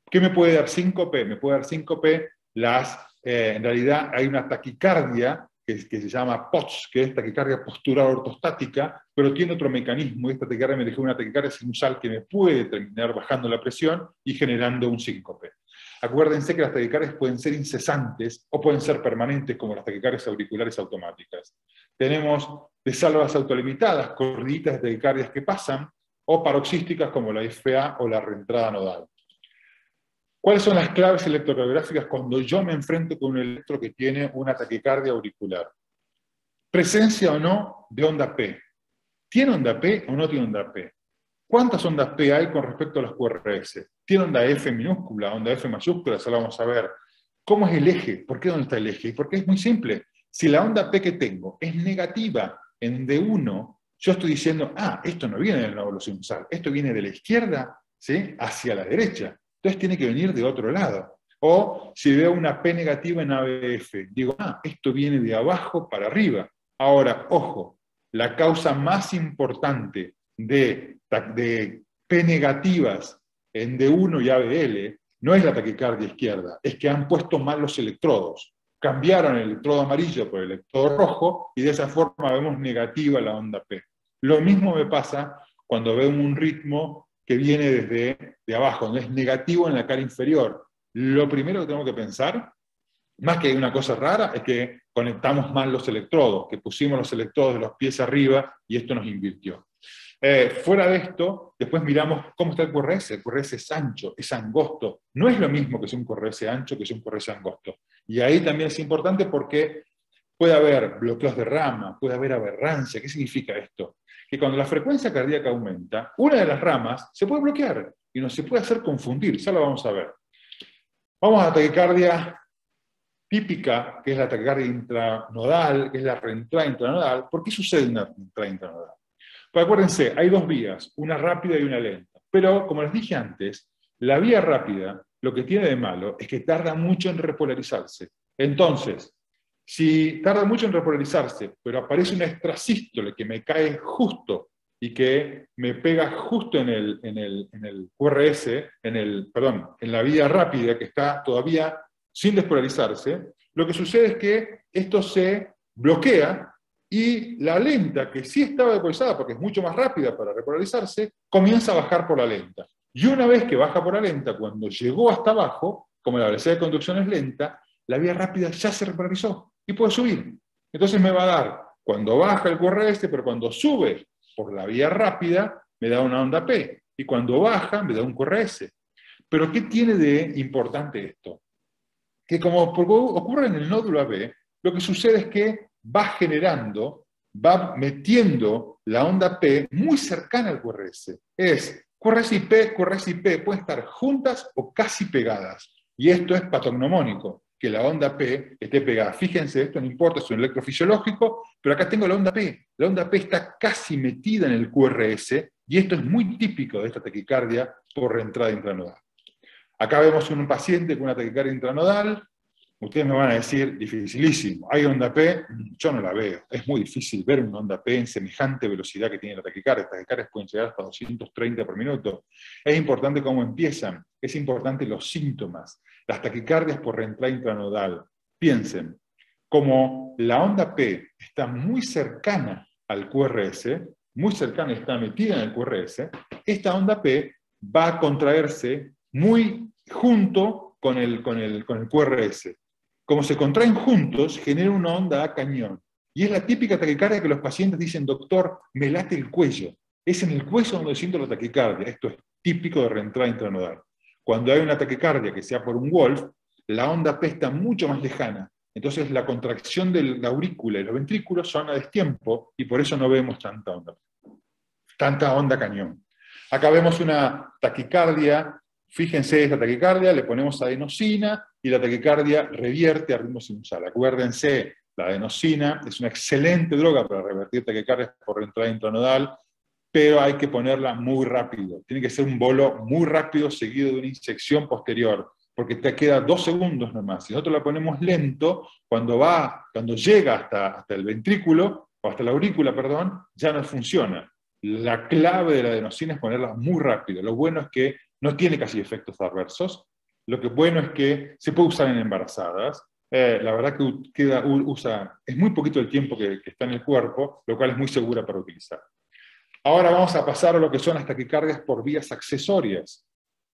¿Qué me puede dar síncope? Me puede dar síncope en realidad hay una taquicardia que se llama POTS, que es taquicardia postural ortostática, pero tiene otro mecanismo. Esta taquicardia me dejó una taquicardia sinusal que me puede terminar bajando la presión y generando un síncope. Acuérdense que las taquicardias pueden ser incesantes o pueden ser permanentes, como las taquicardias auriculares automáticas. Tenemos de salvas autolimitadas, corriditas de taquicardias que pasan, o paroxísticas como la FA o la reentrada nodal. ¿Cuáles son las claves electrocardiográficas cuando yo me enfrento con un electro que tiene una taquicardia auricular? Presencia o no de onda P. ¿Tiene onda P o no tiene onda P? ¿Cuántas ondas P hay con respecto a los QRS? ¿Tiene onda F minúscula, onda F mayúscula? Eso lo vamos a ver. ¿Cómo es el eje? ¿Por qué dónde está el eje? Porque es muy simple. Si la onda P que tengo es negativa en D1, yo estoy diciendo, esto no viene del nódulo sinusal, esto viene de la izquierda, ¿sí?, hacia la derecha. Entonces tiene que venir de otro lado. O si veo una P negativa en ABF, digo, esto viene de abajo para arriba. Ahora, ojo, la causa más importante de P negativas en D1 y ABL no es la taquicardia izquierda, es que han puesto mal los electrodos. Cambiaron el electrodo amarillo por el electrodo rojo y de esa forma vemos negativa la onda P. Lo mismo me pasa cuando veo un ritmo que viene desde de abajo, donde es negativo en la cara inferior. Lo primero que tengo que pensar, más que una cosa rara, es que conectamos mal los electrodos, que pusimos los electrodos de los pies arriba y esto nos invirtió. Fuera de esto, después miramos cómo está el QRS. El QRS es ancho, es angosto. No es lo mismo que es un QRS ancho que es un QRS angosto. Y ahí también es importante porque puede haber bloqueos de rama, puede haber aberrancia. ¿Qué significa esto? Que cuando la frecuencia cardíaca aumenta, una de las ramas se puede bloquear y no se puede hacer confundir. Ya lo vamos a ver. Vamos a la taquicardia típica, que es la taquicardia intranodal, que es la reentrada intranodal. ¿Por qué sucede una reentrada intranodal? Pues acuérdense, hay dos vías, una rápida y una lenta. Pero, como les dije antes, la vía rápida, lo que tiene de malo es que tarda mucho en repolarizarse. Entonces, si tarda mucho en repolarizarse, pero aparece una extrasístole que me cae justo y que me pega justo en el QRS, en la vía rápida que está todavía sin despolarizarse, lo que sucede es que esto se bloquea y la lenta, que sí estaba despolarizada porque es mucho más rápida para repolarizarse, comienza a bajar por la lenta. Y una vez que baja por la lenta, cuando llegó hasta abajo, como la velocidad de conducción es lenta, la vía rápida ya se repolarizó y puede subir. Entonces me va a dar, cuando baja el QRS, pero cuando sube por la vía rápida, me da una onda P. Y cuando baja, me da un QRS. Pero ¿qué tiene de importante esto? Que como ocurre en el nódulo AB, lo que sucede es que va generando, va metiendo la onda P muy cercana al QRS. Es QRS y P pueden estar juntas o casi pegadas. Y esto es patognomónico, que la onda P esté pegada. Fíjense, esto no importa, es un electrofisiológico, pero acá tengo la onda P. La onda P está casi metida en el QRS, y esto es muy típico de esta taquicardia por reentrada intranodal. Acá vemos un paciente con una taquicardia intranodal. Ustedes me van a decir, dificilísimo. ¿Hay onda P? Yo no la veo. Es muy difícil ver una onda P en semejante velocidad que tiene la taquicardia. Las taquicardias pueden llegar hasta 230 por minuto. Es importante cómo empiezan. Es importante los síntomas. Las taquicardias por reentrada intranodal. Piensen, como la onda P está muy cercana al QRS, muy cercana, está metida en el QRS, esta onda P va a contraerse muy junto con el QRS. Como se contraen juntos, genera una onda A cañón. Y es la típica taquicardia que los pacientes dicen, doctor, me late el cuello. Es en el cuello donde siento la taquicardia. Esto es típico de reentrada intranodal. Cuando hay una taquicardia que sea por un Wolf, la onda P está mucho más lejana. Entonces la contracción de la aurícula y los ventrículos son a destiempo y por eso no vemos tanta onda cañón. Acá vemos una taquicardia. Fíjense esta taquicardia, le ponemos adenosina y la taquicardia revierte a ritmo sinusal. Acuérdense, la adenosina es una excelente droga para revertir taquicardias por reentrada intranodal, pero hay que ponerla muy rápido. Tiene que ser un bolo muy rápido seguido de una inyección posterior, porque te queda 2 segundos nomás. Si nosotros la ponemos lento, cuando llega hasta el ventrículo, o hasta la aurícula, perdón, ya no funciona. La clave de la adenosina es ponerla muy rápido. Lo bueno es que no tiene casi efectos adversos. Lo que bueno es que se puede usar en embarazadas. La verdad que es muy poquito el tiempo que está en el cuerpo, lo cual es muy segura para utilizar. Ahora vamos a pasar a lo que son las taquicardias por vías accesorias.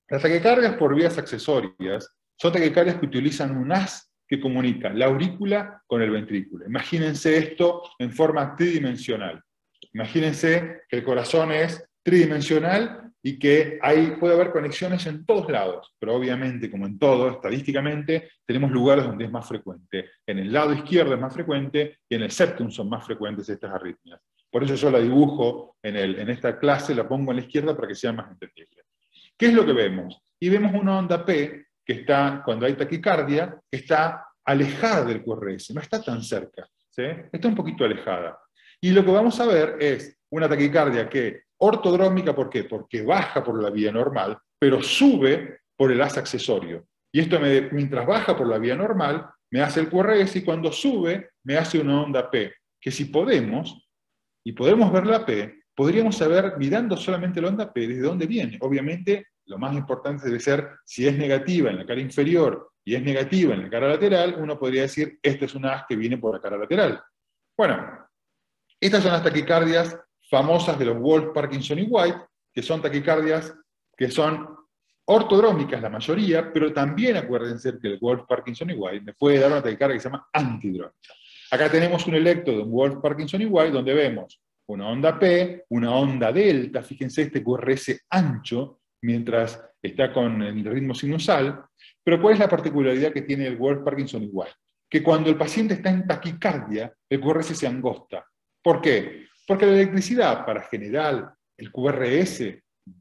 Las taquicardias por vías accesorias son taquicardias que utilizan un haz que comunica la aurícula con el ventrículo. Imagínense esto en forma tridimensional. Imagínense que el corazón es tridimensional y que puede haber conexiones en todos lados, pero obviamente, como en todo, estadísticamente, tenemos lugares donde es más frecuente. En el lado izquierdo es más frecuente y en el septum son más frecuentes estas arritmias. Por eso yo la dibujo en esta clase, la pongo en la izquierda para que sea más entendible. ¿Qué es lo que vemos? Y vemos una onda P que está, cuando hay taquicardia, que está alejada del QRS, no está tan cerca, ¿sí? Está un poquito alejada. Y lo que vamos a ver es una taquicardia que ortodrómica, ¿por qué? Porque baja por la vía normal, pero sube por el haz accesorio. Y esto mientras baja por la vía normal, me hace el QRS, y cuando sube, me hace una onda P, que si podemos ver la P, podríamos saber, mirando solamente la onda P, desde dónde viene. Obviamente, lo más importante debe ser, si es negativa en la cara inferior y es negativa en la cara lateral, uno podría decir, esta es una AS que viene por la cara lateral. Bueno, estas son las taquicardias famosas de los Wolff, Parkinson y White, que son taquicardias que son ortodrómicas la mayoría, pero también acuérdense que el Wolff, Parkinson y White me puede dar una taquicardia que se llama antidrómica. Acá tenemos un electro de un Wolff, Parkinson y White donde vemos una onda P, una onda delta, fíjense este QRS ancho, mientras está con el ritmo sinusal, pero ¿cuál es la particularidad que tiene el Wolff, Parkinson y White? Que cuando el paciente está en taquicardia, el QRS se angosta. ¿Por qué? Porque la electricidad, para generar el QRS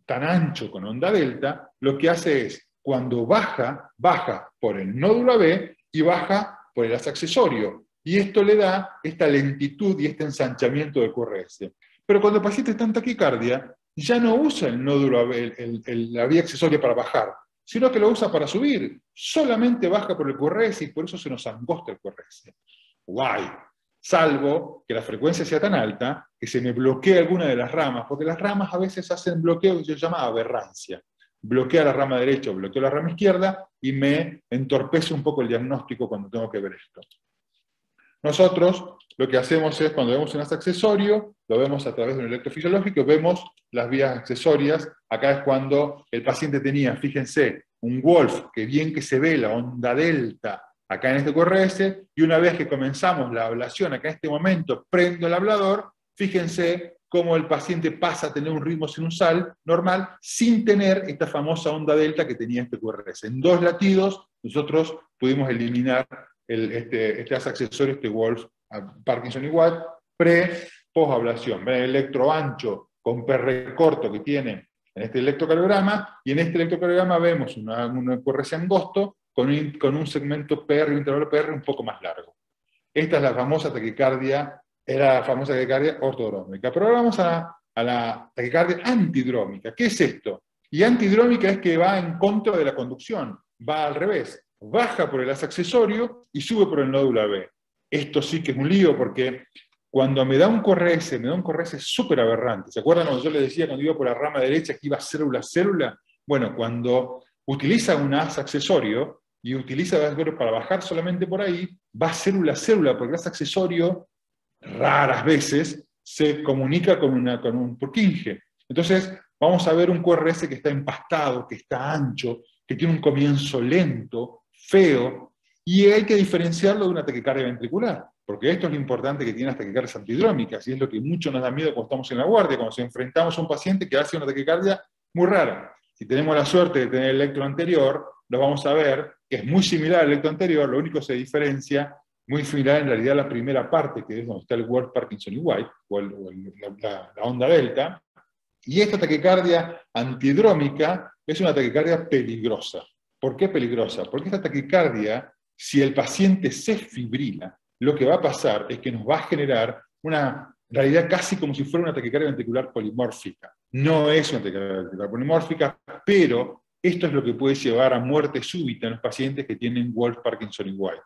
tan ancho con onda delta, lo que hace es, cuando baja, baja por el nódulo AB y baja por el as accesorio. Y esto le da esta lentitud y este ensanchamiento del QRS. Pero cuando el paciente está en taquicardia, ya no usa el nódulo AB, la vía accesoria para bajar, sino que lo usa para subir. Solamente baja por el QRS y por eso se nos angosta el QRS. Guay. Salvo que la frecuencia sea tan alta que se me bloquee alguna de las ramas, porque las ramas a veces hacen bloqueo que se llama aberrancia. Bloquea la rama derecha o bloquea la rama izquierda y me entorpece un poco el diagnóstico cuando tengo que ver esto. Nosotros lo que hacemos es, cuando vemos un as accesorio, lo vemos a través de un electrofisiológico, vemos las vías accesorias. Acá es cuando el paciente tenía, fíjense, un Wolff, que bien que se ve la onda delta acá en este QRS, y una vez que comenzamos la ablación, acá en este momento prendo el ablador, fíjense cómo el paciente pasa a tener un ritmo sinusal normal sin tener esta famosa onda delta que tenía este QRS. En 2 latidos nosotros pudimos eliminar este as accesorio, este Wolff, Parkinson y White, post-ablación. Ven el electro ancho con PR corto que tiene en este electrocardiograma, y en este electrocardiograma vemos un QRS angosto con un segmento PR, un intervalo PR un poco más largo. Esta es la famosa taquicardia, era la famosa taquicardia ortodrómica. Pero ahora vamos a la taquicardia antidrómica. ¿Qué es esto? Y antidrómica es que va en contra de la conducción, va al revés. Baja por el as accesorio y sube por el nódulo AB. Esto sí que es un lío porque cuando me da un QRS, me da un QRS súper aberrante. ¿Se acuerdan cuando yo les decía cuando iba por la rama derecha que iba célula a célula? Bueno, cuando utiliza un as accesorio y utiliza para bajar solamente por ahí, va célula a célula, porque el as accesorio raras veces se comunica con un Purkinje. Entonces vamos a ver un QRS que está empastado, que está ancho, que tiene un comienzo lento, feo, y hay que diferenciarlo de una taquicardia ventricular, porque esto es lo importante que tiene las taquicardias antidrómicas, y es lo que mucho nos da miedo cuando estamos en la guardia, cuando nos enfrentamos a un paciente que hace una taquicardia muy rara. Si tenemos la suerte de tener el electro anterior, lo vamos a ver, que es muy similar al electro anterior, lo único que se diferencia, muy similar en realidad a la primera parte, que es donde está el Wolff, Parkinson y White, o la onda delta, y esta taquicardia antidrómica es una taquicardia peligrosa. ¿Por qué peligrosa? Porque esta taquicardia, si el paciente se fibrila, lo que va a pasar es que nos va a generar una realidad casi como si fuera una taquicardia ventricular polimórfica. No es una taquicardia ventricular polimórfica, pero esto es lo que puede llevar a muerte súbita en los pacientes que tienen Wolff, Parkinson y White.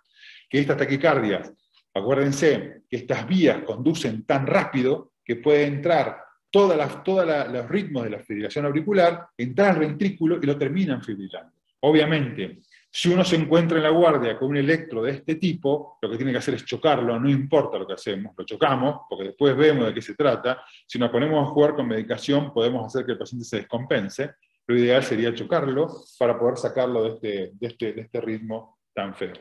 Que estas taquicardias, acuérdense que estas vías conducen tan rápido que puede entrar todos los ritmos de la fibrilación auricular, entrar al ventrículo y lo terminan fibrilando. Obviamente, si uno se encuentra en la guardia con un electro de este tipo, lo que tiene que hacer es chocarlo, no importa lo que hacemos, lo chocamos, porque después vemos de qué se trata. Si nos ponemos a jugar con medicación, podemos hacer que el paciente se descompense. Lo ideal sería chocarlo para poder sacarlo de este ritmo tan feo.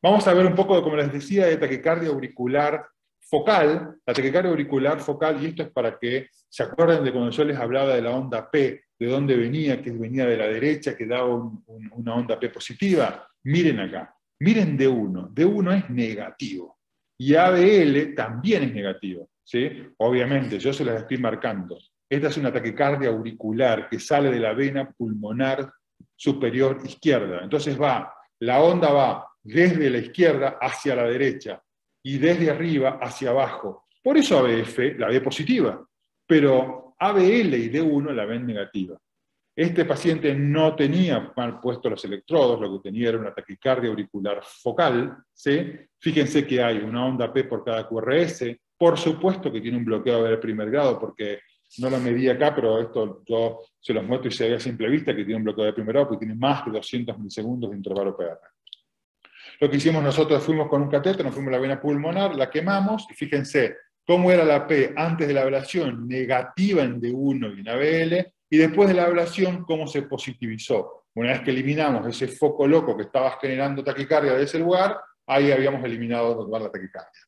Vamos a ver un poco, como les decía, de taquicardia auricular focal, la taquicardia auricular focal, y esto es para que se acuerden de cuando yo les hablaba de la onda P, de dónde venía, que venía de la derecha, que daba una onda P positiva. Miren acá, miren D1, D1 es negativo, y ABL también es negativo, ¿sí? Obviamente, yo se las estoy marcando. Esta es una taquicardia auricular que sale de la vena pulmonar superior izquierda. Entonces la onda va desde la izquierda hacia la derecha, y desde arriba hacia abajo. Por eso ABF la ve positiva, pero ABL y D1 la ven negativa. Este paciente no tenía mal puestos los electrodos, lo que tenía era una taquicardia auricular focal, ¿sí? Fíjense que hay una onda P por cada QRS, por supuesto que tiene un bloqueo del primer grado, porque no lo medí acá, pero esto yo se los muestro y se ve a simple vista que tiene un bloqueo de primer grado, porque tiene más de 200 milisegundos de intervalo PR. Lo que hicimos nosotros, fuimos con un catéter, nos fuimos a la vena pulmonar, la quemamos, y fíjense cómo era la P antes de la ablación, negativa en D1 y en ABL, y después de la ablación, cómo se positivizó. Una vez que eliminamos ese foco loco que estaba generando taquicardia de ese lugar, ahí habíamos eliminado la taquicardia.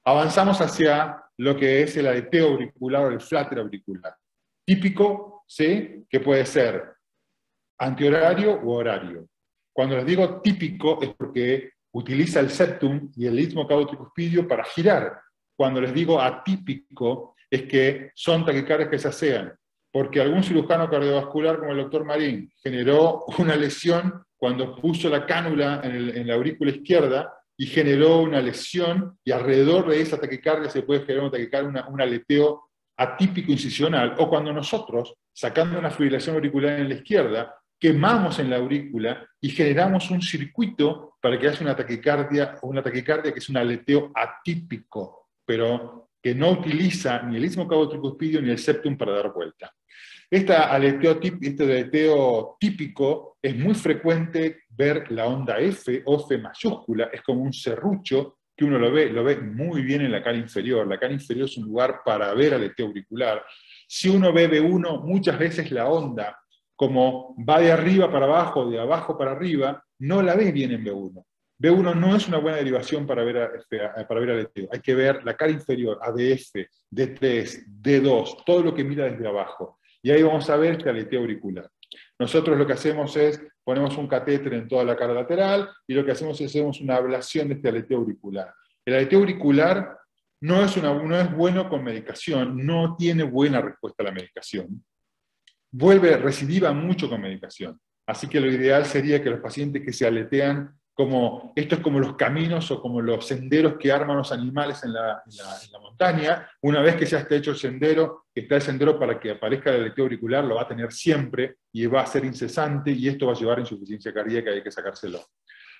Avanzamos hacia lo que es el aleteo auricular o el flutter auricular. Típico, ¿sí? Que puede ser antihorario u horario. Cuando les digo típico es porque utiliza el septum y el istmo caudo-tricuspidio para girar. Cuando les digo atípico es que son taquicardias que se asean, porque algún cirujano cardiovascular como el doctor Marín generó una lesión cuando puso la cánula en la aurícula izquierda y generó una lesión, y alrededor de esa taquicardia se puede generar una taquicardia, un aleteo atípico incisional, o cuando nosotros, sacando una fibrilación auricular en la izquierda, quemamos en la aurícula y generamos un circuito para que haya una taquicardia que es un aleteo atípico, pero que no utiliza ni el istmo caudo-tricuspidio ni el septum para dar vuelta. Este aleteo típico es muy frecuente ver la onda F o F mayúscula, es como un serrucho que uno lo ve muy bien en la cara inferior. La cara inferior es un lugar para ver aleteo auricular. Si uno ve B1, muchas veces la onda, como va de arriba para abajo, de abajo para arriba, no la ve bien en B1. B1 no es una buena derivación para ver aleteo. Hay que ver la cara inferior, ADF, D3, D2, todo lo que mira desde abajo. Y ahí vamos a ver este aleteo auricular. Nosotros lo que hacemos es, ponemos un catéter en toda la cara lateral, y lo que hacemos es una ablación de este aleteo auricular. El aleteo auricular no es bueno con medicación, no tiene buena respuesta a la medicación. Vuelve recidiva mucho con medicación. Así que lo ideal sería que los pacientes que se aletean, esto es como los caminos o como los senderos que arman los animales en la montaña, una vez que ya está hecho el sendero, está el sendero para que aparezca el aleteo auricular, lo va a tener siempre y va a ser incesante, y esto va a llevar a insuficiencia cardíaca y hay que sacárselo.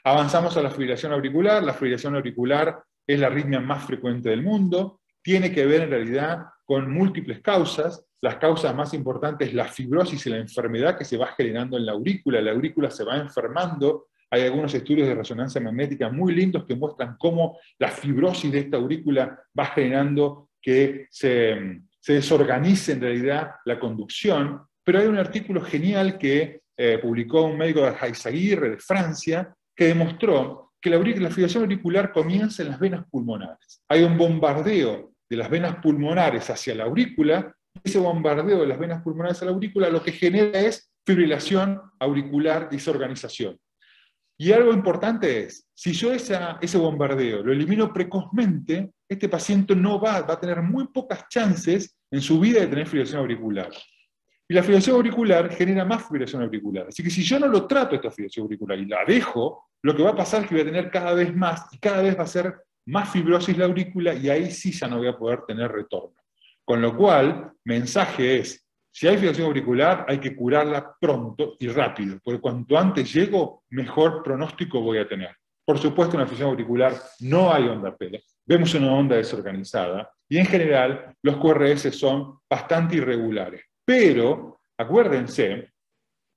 Avanzamos a la fibrilación auricular. La fibrilación auricular es la arritmia más frecuente del mundo, tiene que ver en realidad con múltiples causas. Las causas más importantes es la fibrosis y la enfermedad que se va generando en la aurícula se va enfermando. Hay algunos estudios de resonancia magnética muy lindos que muestran cómo la fibrosis de esta aurícula va generando que se desorganice en realidad la conducción. Pero hay un artículo genial que publicó un médico de Jaizaguirre, de Francia, que demostró que la fibrilación auricular comienza en las venas pulmonares. Hay un bombardeo de las venas pulmonares hacia la aurícula, y ese bombardeo de las venas pulmonares a la aurícula lo que genera es fibrilación auricular, desorganización. Y algo importante es, si yo ese bombardeo lo elimino precozmente, este paciente va a tener muy pocas chances en su vida de tener fibrilación auricular. Y la fibrilación auricular genera más fibrilación auricular. Así que si yo no lo trato esta fibrilación auricular y la dejo, lo que va a pasar es que voy a tener cada vez más, y cada vez va a ser más fibrosis la aurícula, y ahí sí ya no voy a poder tener retorno. Con lo cual, mensaje es, si hay fibrilación auricular, hay que curarla pronto y rápido, porque cuanto antes llego, mejor pronóstico voy a tener. Por supuesto, en la fibrilación auricular no hay onda P, vemos una onda desorganizada, y en general los QRS son bastante irregulares. Pero, acuérdense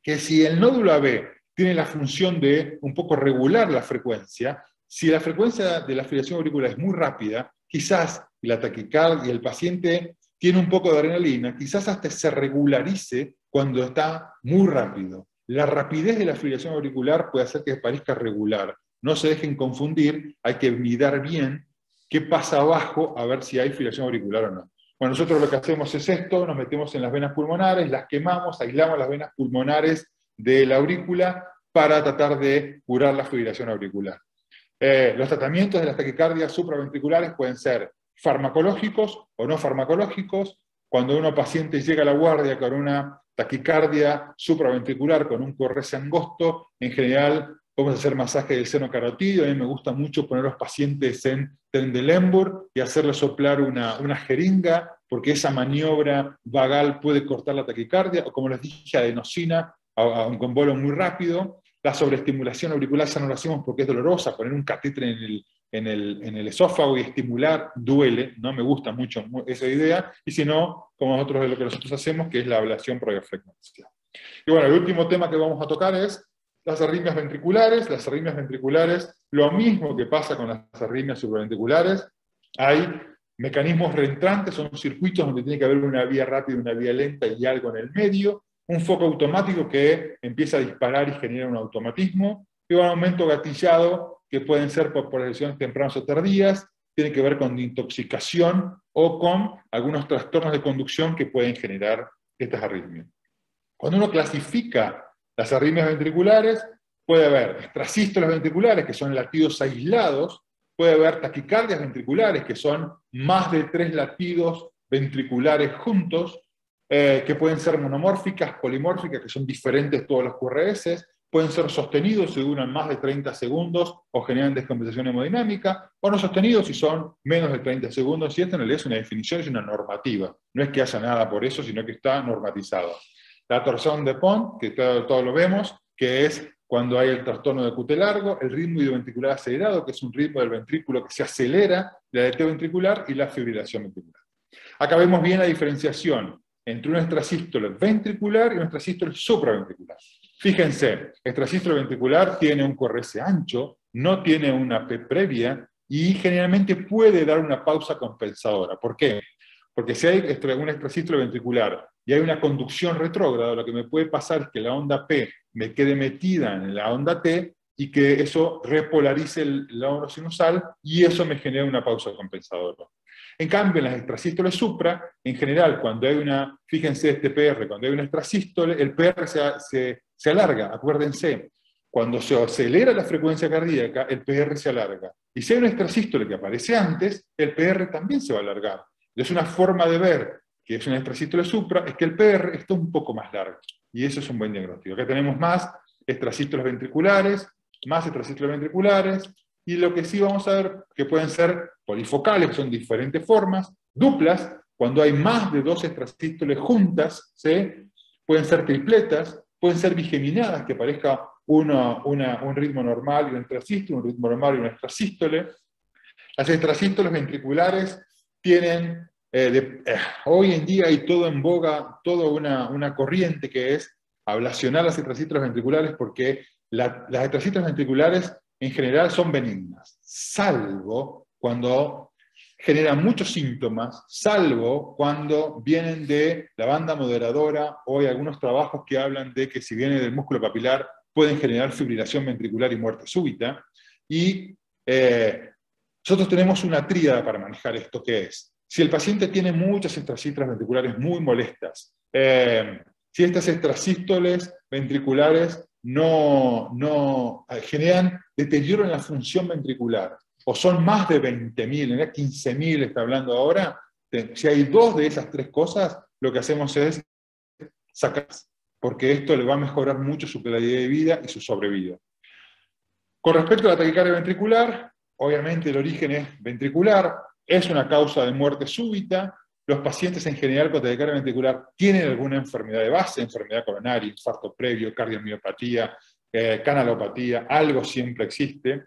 que si el nódulo AB tiene la función de un poco regular la frecuencia, si la frecuencia de la fibrilación auricular es muy rápida, quizás la taquicardia y el paciente tiene un poco de adrenalina, quizás hasta se regularice cuando está muy rápido. La rapidez de la fibrilación auricular puede hacer que parezca regular. No se dejen confundir, hay que mirar bien qué pasa abajo a ver si hay fibrilación auricular o no. Bueno, nosotros lo que hacemos es esto, nos metemos en las venas pulmonares, las quemamos, aislamos las venas pulmonares de la aurícula para tratar de curar la fibrilación auricular. Los tratamientos de las taquicardias supraventriculares pueden ser farmacológicos o no farmacológicos. Cuando uno paciente llega a la guardia con una taquicardia supraventricular, con un QRS angosto, en general podemos hacer masaje del seno carotídeo. A mí me gusta mucho poner a los pacientes en Trendelenburg y hacerles soplar una jeringa, porque esa maniobra vagal puede cortar la taquicardia, o como les dije, adenosina, con bolo muy rápido. La sobreestimulación auricular ya no lo hacemos porque es dolorosa, poner un catéter en el esófago y estimular duele, no me gusta mucho esa idea, y si no, como nosotros lo que nosotros hacemos, que es la ablación por radiofrecuencia. Y bueno, el último tema que vamos a tocar es las arritmias ventriculares. Las arritmias ventriculares, lo mismo que pasa con las arritmias supraventriculares, hay mecanismos reentrantes, son circuitos donde tiene que haber una vía rápida, una vía lenta y algo en el medio, un foco automático que empieza a disparar y genera un automatismo, y un aumento gatillado que pueden ser por lesiones tempranas o tardías, tiene que ver con intoxicación o con algunos trastornos de conducción que pueden generar estas arritmias. Cuando uno clasifica las arritmias ventriculares, puede haber extrasístoles ventriculares, que son latidos aislados, puede haber taquicardias ventriculares, que son más de 3 latidos ventriculares juntos, que pueden ser monomórficas, polimórficas, que son diferentes todos los QRS, pueden ser sostenidos si duran más de 30 segundos o generan descompensación hemodinámica, o no sostenidos si son menos de 30 segundos, y esto en realidad es una definición, es una normativa. No es que haya nada por eso, sino que está normatizado. La torsión de Pont, que todo lo vemos, que es cuando hay el trastorno de QT largo, el ritmo idioventricular acelerado, que es un ritmo del ventrículo que se acelera, la aleteo ventricular y la fibrilación ventricular. Acá vemos bien la diferenciación entre un extrasístole ventricular y un extrasístole supraventricular. Fíjense, extrasístole ventricular tiene un QRS ancho, no tiene una P previa y generalmente puede dar una pausa compensadora. ¿Por qué? Porque si hay un extrasístole ventricular y hay una conducción retrógrada, lo que me puede pasar es que la onda P me quede metida en la onda T y que eso repolarice la onda sinusal y eso me genera una pausa compensadora. En cambio, en las extrasístoles supra, en general, cuando hay una, fíjense este PR, cuando hay una extrasístole, el PR se alarga, acuérdense. Cuando se acelera la frecuencia cardíaca, el PR se alarga. Y si hay una extrasístole que aparece antes, el PR también se va a alargar. Es una forma de ver que es una extrasístole supra, es que el PR está un poco más largo. Y eso es un buen diagnóstico. Acá tenemos más extrasístoles ventriculares, más extrasístoles ventriculares, y lo que sí vamos a ver que pueden ser polifocales, que son diferentes formas, duplas, cuando hay más de 2 extrasístoles juntas, ¿sí? Pueden ser tripletas, pueden ser bigeminadas, que parezca un ritmo normal y un extrasístole, un ritmo normal y un extrasístole. Las extrasístoles ventriculares tienen, hoy en día hay todo en boga, toda una corriente que es ablacionar las extrasístoles ventriculares, porque las extrasístoles ventriculares en general son benignas, salvo cuando generan muchos síntomas, salvo cuando vienen de la banda moderadora, o hay algunos trabajos que hablan de que si viene del músculo papilar pueden generar fibrilación ventricular y muerte súbita, y nosotros tenemos una tríada para manejar esto, que es, si el paciente tiene muchas extrasístoles ventriculares muy molestas, si estas extrasístoles ventriculares no generan deterioro en la función ventricular, o son más de 20.000, 15.000 está hablando ahora, si hay 2 de esas 3 cosas, lo que hacemos es sacarlas, porque esto le va a mejorar mucho su calidad de vida y su sobrevida. Con respecto a la taquicardia ventricular, obviamente el origen es ventricular, es una causa de muerte súbita. Los pacientes en general con taquicardia ventricular tienen alguna enfermedad de base, enfermedad coronaria, infarto previo, cardiomiopatía, canalopatía, algo siempre existe.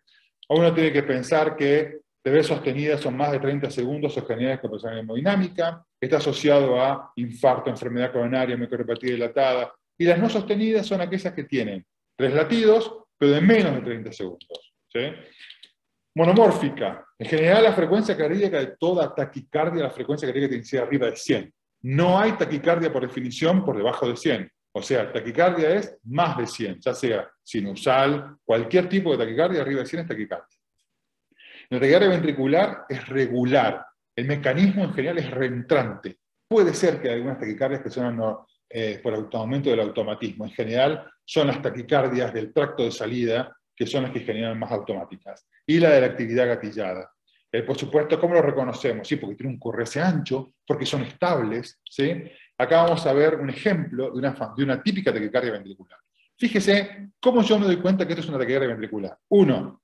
Uno tiene que pensar que TB sostenidas son más de 30 segundos o generan descompensación hemodinámica, está asociado a infarto, enfermedad coronaria, miocardiopatía dilatada, y las no sostenidas son aquellas que tienen 3 latidos, pero de menos de 30 segundos. ¿Sí? Monomórfica. En general, la frecuencia cardíaca de toda taquicardia, la frecuencia cardíaca tiene que ser arriba de 100. No hay taquicardia por definición por debajo de 100. O sea, taquicardia es más de 100, ya sea sinusal, cualquier tipo de taquicardia, arriba de 100 es taquicardia. La taquicardia ventricular es regular. El mecanismo en general es reentrante. Puede ser que hay algunas taquicardias que son por aumento del automatismo. En general, son las taquicardias del tracto de salida que son las que generan más automáticas. Y la de la actividad gatillada. Por supuesto, ¿cómo lo reconocemos? Sí, porque tiene un QRS ancho, porque son estables. ¿Sí? Acá vamos a ver un ejemplo de una típica taquicardia ventricular. Fíjese cómo yo me doy cuenta que esto es una taquicardia ventricular. Uno,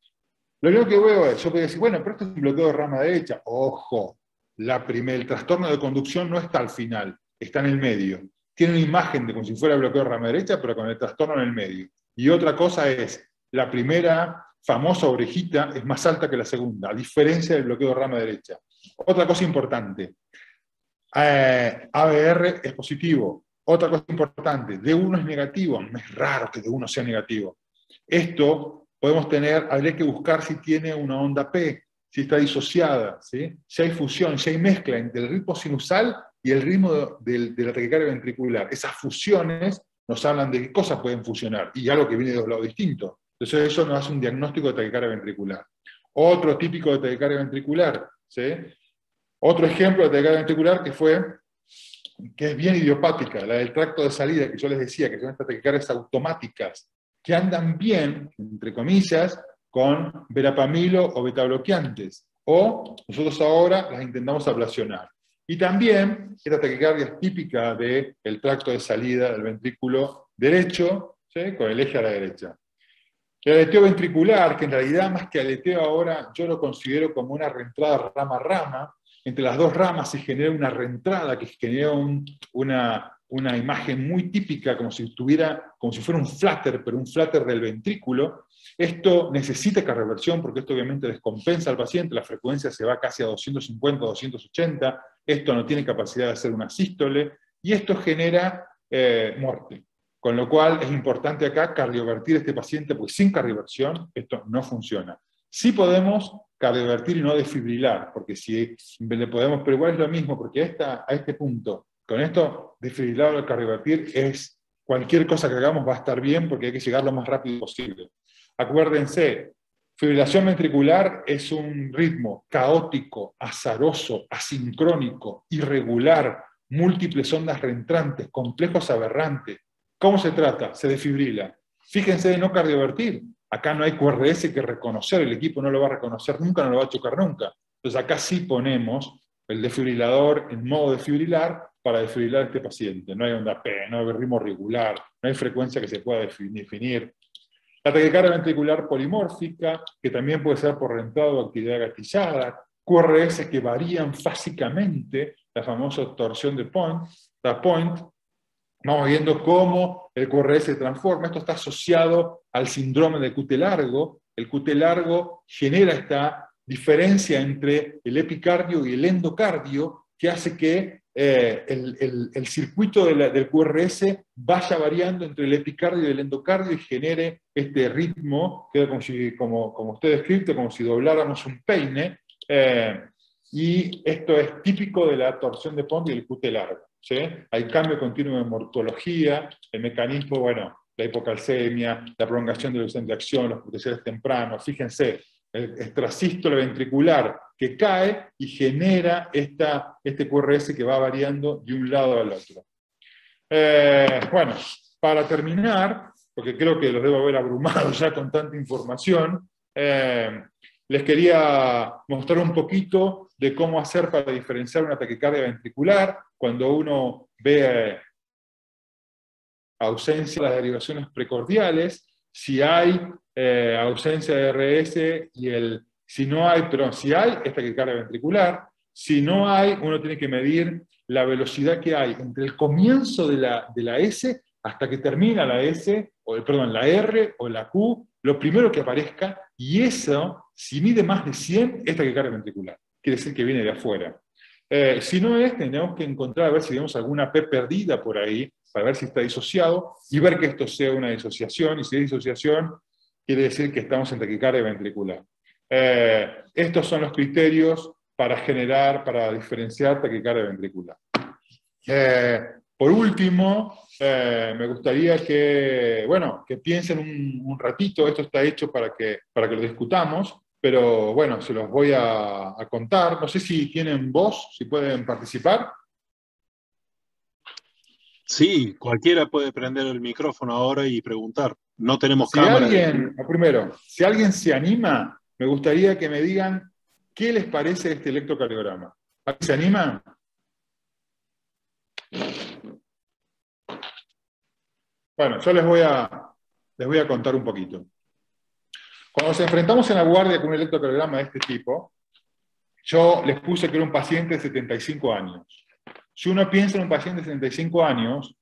lo único que veo es, yo puedo decir, bueno, pero esto es un bloqueo de rama derecha. Ojo, el trastorno de conducción no está al final, está en el medio. Tiene una imagen de como si fuera bloqueo de rama derecha, pero con el trastorno en el medio. Y otra cosa es, la primera famosa orejita es más alta que la segunda, a diferencia del bloqueo de rama derecha. Otra cosa importante, ABR es positivo. Otra cosa importante, D1 es negativo, no es raro que D1 sea negativo. Esto podemos tener, habría que buscar si tiene una onda P, si está disociada, ¿sí? Si hay fusión, si hay mezcla entre el ritmo sinusal y el ritmo de la taquicardia ventricular. Esas fusiones nos hablan de qué cosas pueden fusionar, y algo que viene de dos lados distintos. Entonces eso nos hace un diagnóstico de taquicardia ventricular. Otro típico de taquicardia ventricular, ¿sí? Otro ejemplo de taquicardia ventricular que es bien idiopática, la del tracto de salida, que yo les decía, que son estas taquicardias automáticas, que andan bien, entre comillas, con verapamilo o betabloqueantes, o nosotros ahora las intentamos ablacionar. Y también esta taquicardia es típica del tracto de salida del ventrículo derecho, ¿sí? Con el eje a la derecha. El aleteo ventricular, que en realidad más que aleteo ahora yo lo considero como una reentrada rama a rama, entre las dos ramas se genera una reentrada que genera una imagen muy típica, como si fuera un flutter, pero un flutter del ventrículo. Esto necesita cardioversión porque esto obviamente descompensa al paciente, la frecuencia se va casi a 250, 280, esto no tiene capacidad de hacer una sístole, y esto genera muerte. Con lo cual es importante acá cardiovertir a este paciente, porque sin cardioversión esto no funciona. Sí podemos cardiovertir y no desfibrilar, porque si le podemos, pero igual es lo mismo, porque a este punto, con esto, desfibrilar o cardiovertir es cualquier cosa que hagamos va a estar bien, porque hay que llegar lo más rápido posible. Acuérdense, fibrilación ventricular es un ritmo caótico, azaroso, asincrónico, irregular, múltiples ondas reentrantes, complejos aberrantes. ¿Cómo se trata? Se desfibrila. Fíjense de no cardiovertir. Acá no hay QRS que reconocer, el equipo no lo va a reconocer nunca, no lo va a chocar nunca. Entonces acá sí ponemos el desfibrilador en modo desfibrilar para desfibrilar a este paciente. No hay onda P, no hay ritmo regular, no hay frecuencia que se pueda definir. La taquicardia ventricular polimórfica, que también puede ser por reentrada o actividad gatillada, QRS que varían fásicamente, la famosa torsión de Point, vamos viendo cómo el QRS se transforma. Esto está asociado al síndrome de QT largo. El QT largo genera esta diferencia entre el epicardio y el endocardio, que hace que el circuito del QRS vaya variando entre el epicardio y el endocardio y genere este ritmo, que como usted describe, como si dobláramos un peine, y esto es típico de la torsión de Pont y el QT largo. ¿Sí? Hay cambio continuo de morfología, el mecanismo, bueno, la hipocalcemia, la prolongación de la velocidad de acción, los potenciales tempranos. Fíjense, el extrasístole ventricular que cae y genera este QRS que va variando de un lado al otro. Bueno, para terminar, porque creo que los debo haber abrumado ya con tanta información, les quería mostrar un poquito de cómo hacer para diferenciar una taquicardia ventricular cuando uno ve ausencia de las derivaciones precordiales, si hay ausencia de RS si hay, es taquicardia ventricular. Si no hay, uno tiene que medir la velocidad que hay entre el comienzo de la S hasta que termina la S, la R o la Q, lo primero que aparezca, y eso, si mide más de 100, es taquicardia ventricular. Quiere decir que viene de afuera. Si no es, tenemos que encontrar, a ver si tenemos alguna P perdida por ahí, para ver si está disociado, y ver que esto sea una disociación, y si es disociación, quiere decir que estamos en taquicardia ventricular. Estos son los criterios para diferenciar taquicardia ventricular. Por último, me gustaría que piensen un ratito, esto está hecho para que lo discutamos, pero bueno, se los voy a contar. No sé si tienen voz, si pueden participar. Sí, cualquiera puede prender el micrófono ahora y preguntar. No tenemos cámara. Si alguien se anima, me gustaría que me digan qué les parece este electrocardiograma. ¿Se animan? Bueno, yo les voy a contar un poquito. Cuando nos enfrentamos en la guardia con un electrocardiograma de este tipo, yo les puse que era un paciente de 75 años. Si uno piensa en un paciente de 75 años,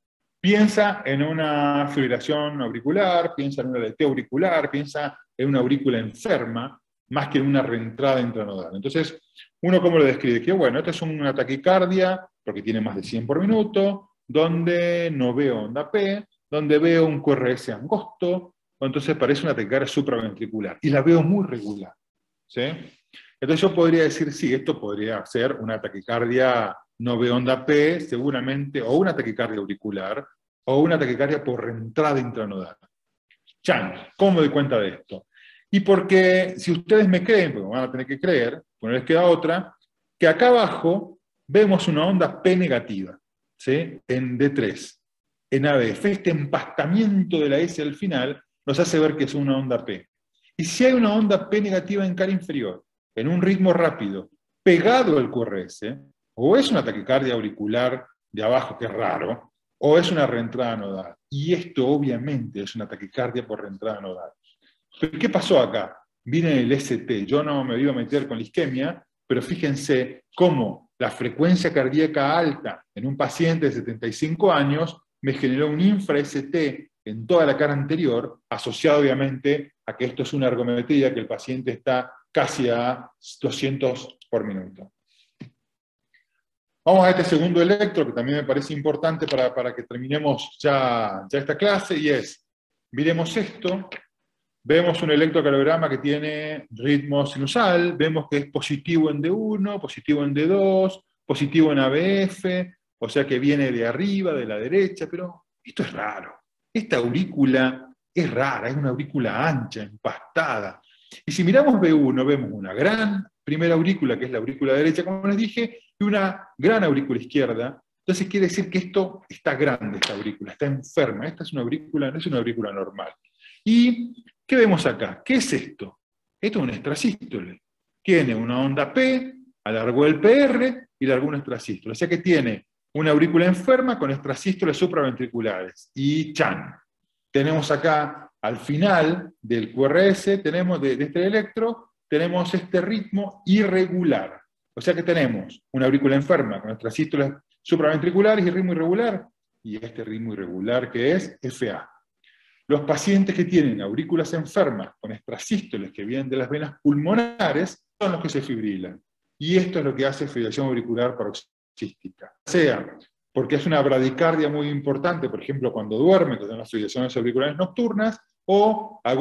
Piensa en una fibrilación auricular, piensa en una aleteo auricular, piensa en una aurícula enferma, más que en una reentrada intranodal. Entonces, uno cómo lo describe, que bueno, esta es una taquicardia, porque tiene más de 100 por minuto, donde no veo onda P, donde veo un QRS angosto, entonces parece una taquicardia supraventricular, y la veo muy regular, ¿sí? Entonces yo podría decir, sí, esto podría ser una taquicardia no veo onda P, seguramente, o una taquicardia auricular, o una taquicardia por reentrada intranodal. Chan, ¿cómo me doy cuenta de esto? Y porque, si ustedes me creen, porque me van a tener que creer, pues no les queda otra, que acá abajo vemos una onda P negativa, ¿sí? En D3, en ABF. Este empastamiento de la S al final nos hace ver que es una onda P. Y si hay una onda P negativa en cara inferior, en un ritmo rápido, pegado al QRS, o es una taquicardia auricular de abajo, que es raro, o es una reentrada nodal. Y esto obviamente es una taquicardia por reentrada nodal. Pero ¿qué pasó acá? Viene el ST. Yo no me iba a meter con la isquemia, pero fíjense cómo la frecuencia cardíaca alta en un paciente de 75 años me generó un infra-ST en toda la cara anterior, asociado obviamente a que esto es una ergometría, que el paciente está casi a 200 por minuto. Vamos a este segundo electro, que también me parece importante para que terminemos ya esta clase, y es, miremos esto, vemos un electrocardiograma que tiene ritmo sinusal, vemos que es positivo en D1, positivo en D2, positivo en ABF, o sea que viene de arriba, de la derecha, pero esto es raro. Esta aurícula es rara, es una aurícula ancha, empastada. Y si miramos B1, vemos una gran primera aurícula, que es la aurícula derecha, como les dije, y una gran aurícula izquierda. Entonces quiere decir que esto está grande, esta aurícula, está enferma. Esta es una aurícula, no es una aurícula normal. ¿Y qué vemos acá? ¿Qué es esto? Esto es un extrasístole. Tiene una onda P, alargó el PR y largó un extrasístole. O sea que tiene una aurícula enferma con extrasístoles supraventriculares. Y chan. Tenemos acá, al final del QRS, tenemos de este electro, tenemos este ritmo irregular. O sea que tenemos una aurícula enferma con extrasístoles supraventriculares y ritmo irregular. Y este ritmo irregular que es FA. Los pacientes que tienen aurículas enfermas con extrasístoles que vienen de las venas pulmonares son los que se fibrilan. Y esto es lo que hace fibrilación auricular paroxística. Sea porque es una bradicardia muy importante, por ejemplo, cuando duermen, que son las fibrilaciones auriculares nocturnas, o a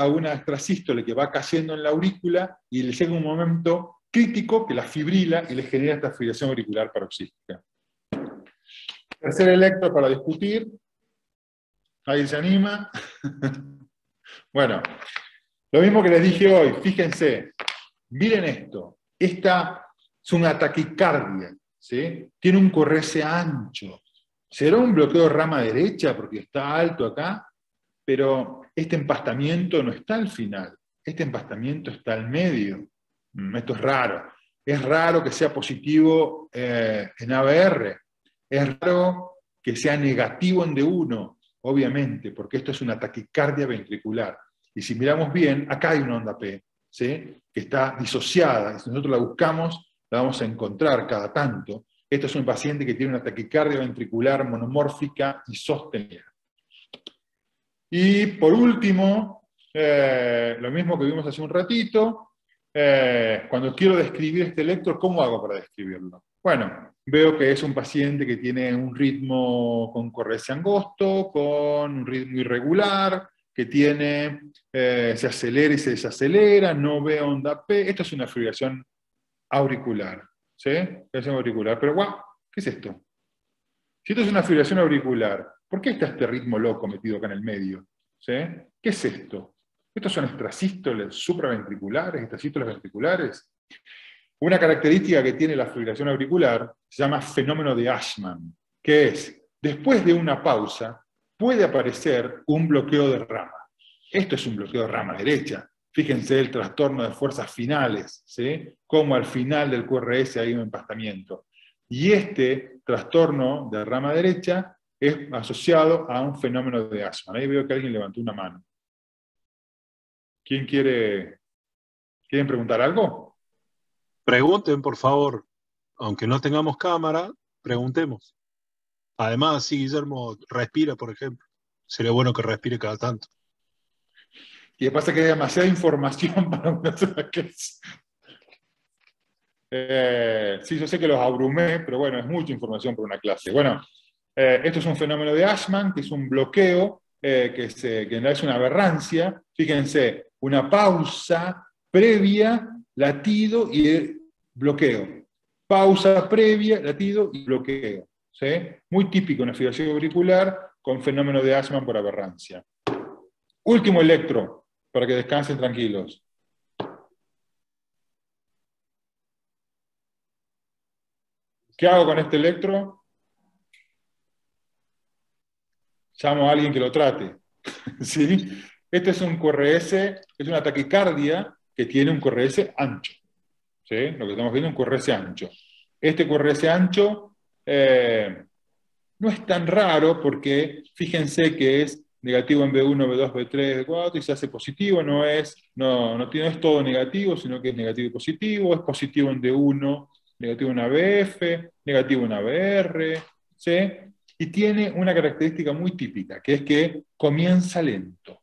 una extrasístole que va cayendo en la aurícula y le llega un momento crítico que la fibrila y le genera esta fibrilación auricular paroxística. Tercer electro para discutir. ¿Alguien se anima? Bueno, lo mismo que les dije hoy, fíjense, miren esto, esta es una taquicardia, ¿sí? Tiene un QRS ancho. ¿Será un bloqueo de rama derecha porque está alto acá? Pero este empastamiento no está al final, este empastamiento está al medio. Esto es raro. Es raro que sea positivo en ABR, es raro que sea negativo en D1, obviamente, porque esto es una taquicardia ventricular. Y si miramos bien, acá hay una onda P, ¿sí? Que está disociada, y si nosotros la buscamos, la vamos a encontrar cada tanto. Esto es un paciente que tiene una taquicardia ventricular monomórfica y sostenida. Y por último, lo mismo que vimos hace un ratito, cuando quiero describir este electro, ¿cómo hago para describirlo? Bueno, veo que es un paciente que tiene un ritmo con QRS angosto, con un ritmo irregular, que tiene, se acelera y se desacelera, no veo onda P. Esto es una fibrilación auricular, ¿sí? Fibrilación auricular. Pero guau, ¿qué es esto? Si esto es una fibrilación auricular, ¿por qué está este ritmo loco metido acá en el medio? ¿Sí? ¿Qué es esto? ¿Estos son extrasístoles supraventriculares, extrasístoles ventriculares? Una característica que tiene la fibrilación auricular se llama fenómeno de Ashman, que es, después de una pausa, puede aparecer un bloqueo de rama. Esto es un bloqueo de rama derecha. Fíjense el trastorno de fuerzas finales, ¿sí? Como al final del QRS hay un empastamiento. Y este trastorno de rama derecha es asociado a un fenómeno de Ashman. Ahí veo que alguien levantó una mano. ¿Quieren preguntar algo? Pregunten, por favor. Aunque no tengamos cámara, preguntemos. Además, si Guillermo respira, por ejemplo, sería bueno que respire cada tanto. Y de pasa que hay demasiada información para una sola clase. Sí, yo sé que los abrumé, pero bueno, es mucha información para una clase. Bueno, esto es un fenómeno de Ashman, que es un bloqueo, que no es una aberrancia. Fíjense, una pausa previa, latido y bloqueo. Pausa previa, latido y bloqueo. ¿Sí? Muy típico en la fibrilación auricular con fenómeno de Ashman por aberrancia. Último electro, para que descansen tranquilos. ¿Qué hago con este electro? Llamo a alguien que lo trate. ¿Sí? Este es un QRS, es una taquicardia que tiene un QRS ancho. ¿Sí? Lo que estamos viendo es un QRS ancho. Este QRS ancho no es tan raro porque fíjense que es negativo en B1, B2, B3, B4 y se hace positivo, no es todo negativo, sino que es negativo y positivo, es positivo en D1, negativo en ABF, negativo en ABR, ¿sí? Y tiene una característica muy típica, que es que comienza lento.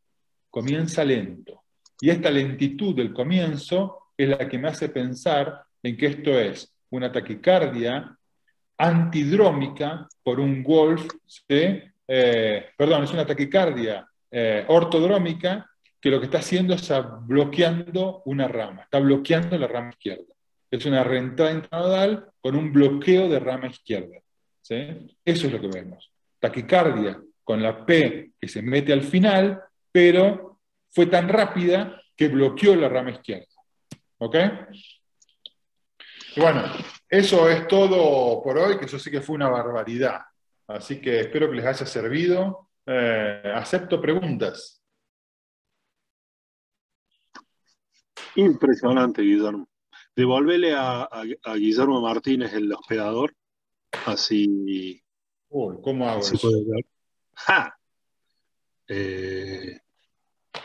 Y esta lentitud del comienzo es la que me hace pensar en que esto es una taquicardia antidrómica por un Wolf, ¿sí? Perdón, es una taquicardia ortodrómica que lo que está haciendo es bloqueando una rama, está bloqueando la rama izquierda. Es una reentrada intranodal con un bloqueo de rama izquierda. ¿Sí? Eso es lo que vemos. Taquicardia con la P que se mete al final, pero fue tan rápida que bloqueó la rama izquierda. ¿Ok? Y bueno, eso es todo por hoy, que yo sé que fue una barbaridad. Así que espero que les haya servido. Acepto preguntas. Impresionante, Guillermo. Devolvele a Guillermo Martínez el hospedador, así, Uy, ¿cómo hago así eso? puede ver. ¡Ja! Eh,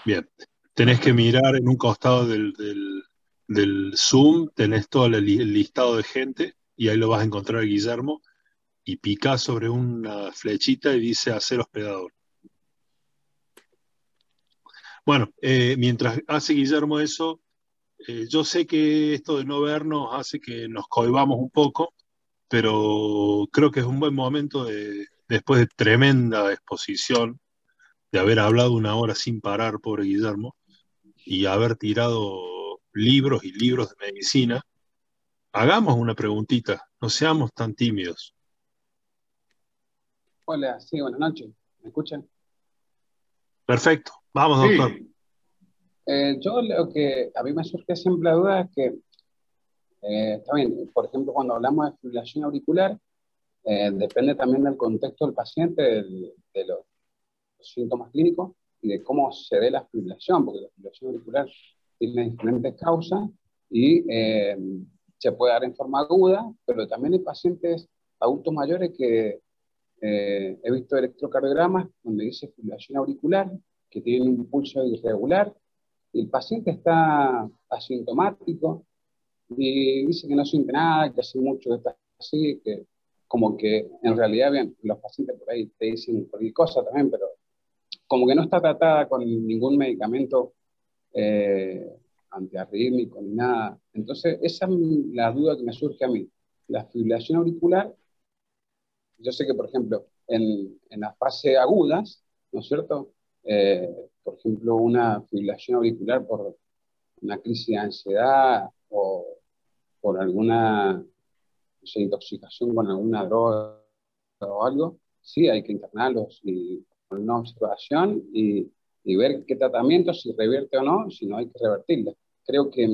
bien, tenés que mirar en un costado del Zoom, tenés todo el listado de gente y ahí lo vas a encontrar a Guillermo y picás sobre una flechita y dice hacer hospedador. Bueno, mientras hace Guillermo eso, yo sé que esto de no vernos hace que nos cohibamos un poco, pero creo que es un buen momento después de tremenda exposición, de haber hablado una hora sin parar, pobre Guillermo, y haber tirado libros y libros de medicina, hagamos una preguntita, no seamos tan tímidos. Hola, sí, buenas noches. ¿Me escuchan? Perfecto, vamos, doctor. Sí, Yo lo que a mí me surge siempre la duda es que, está bien, por ejemplo, cuando hablamos de fibrilación auricular, depende también del contexto del paciente, de los síntomas clínicos y de cómo se dé la fibrilación, porque la fibrilación auricular tiene diferentes causas y se puede dar en forma aguda, pero también hay pacientes adultos mayores que he visto electrocardiogramas donde dice fibrilación auricular, que tienen un pulso irregular, y el paciente está asintomático y dice que no siente nada, que hace mucho está así, que como que en realidad, bien, los pacientes por ahí te dicen cualquier cosa también, pero como que no está tratada con ningún medicamento eh, antiarrítmico ni nada. Entonces, esa es la duda que me surge a mí. La fibrilación auricular, yo sé que, por ejemplo, en las fases agudas, ¿no es cierto? Por ejemplo, una fibrilación auricular por una crisis de ansiedad o por alguna, no sé, intoxicación con alguna droga o algo, sí hay que internarlos y poner una observación y ver qué tratamiento, si revierte o no, si no hay que revertirlo. Creo que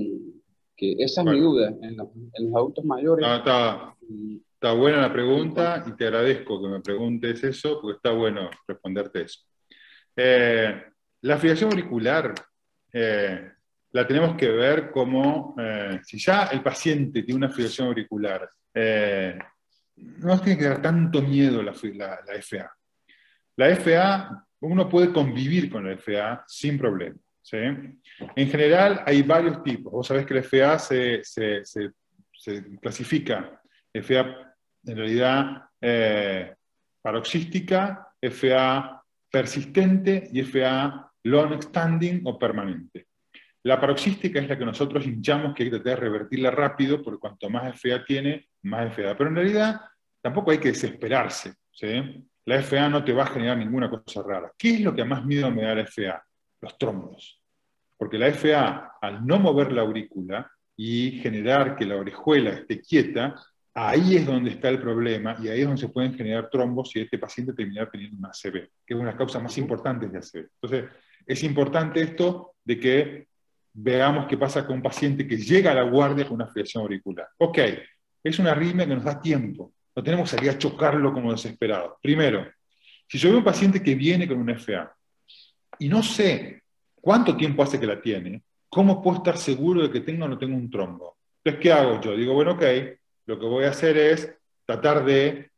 esa es mi bueno, duda. En los adultos mayores, está buena la en cuanto- pregunta y te agradezco que me preguntes eso, porque está bueno responderte eso. La fibrilación auricular la tenemos que ver como, si ya el paciente tiene una fibrilación auricular, no nos tiene que dar tanto miedo la FA. La FA, uno puede convivir con la FA sin problema. ¿Sí? En general hay varios tipos. Vos sabés que la FA se clasifica. FA en realidad paroxística, FA persistente y FA long standing o permanente. La paroxística es la que nosotros hinchamos, que hay que tratar de revertirla rápido, porque cuanto más FA tiene, más FA. Pero en realidad tampoco hay que desesperarse, ¿sí? La FA no te va a generar ninguna cosa rara. ¿Qué es lo que más miedo me da la FA? Los trombos. Porque la FA, al no mover la aurícula y generar que la orejuela esté quieta, ahí es donde está el problema, y ahí es donde se pueden generar trombos si este paciente termina teniendo una ACV, que es una de las causas más importantes de ACV. Entonces, es importante esto de que veamos qué pasa con un paciente que llega a la guardia con una fibrilación auricular. Ok, es una arritmia que nos da tiempo, no tenemos que salir a chocarlo como desesperados. Primero, si yo veo un paciente que viene con una FA y no sé cuánto tiempo hace que la tiene, ¿cómo puedo estar seguro de que tenga o no tenga un trombo? Entonces, ¿qué hago yo? Digo, bueno, ok, lo que voy a hacer es tratar de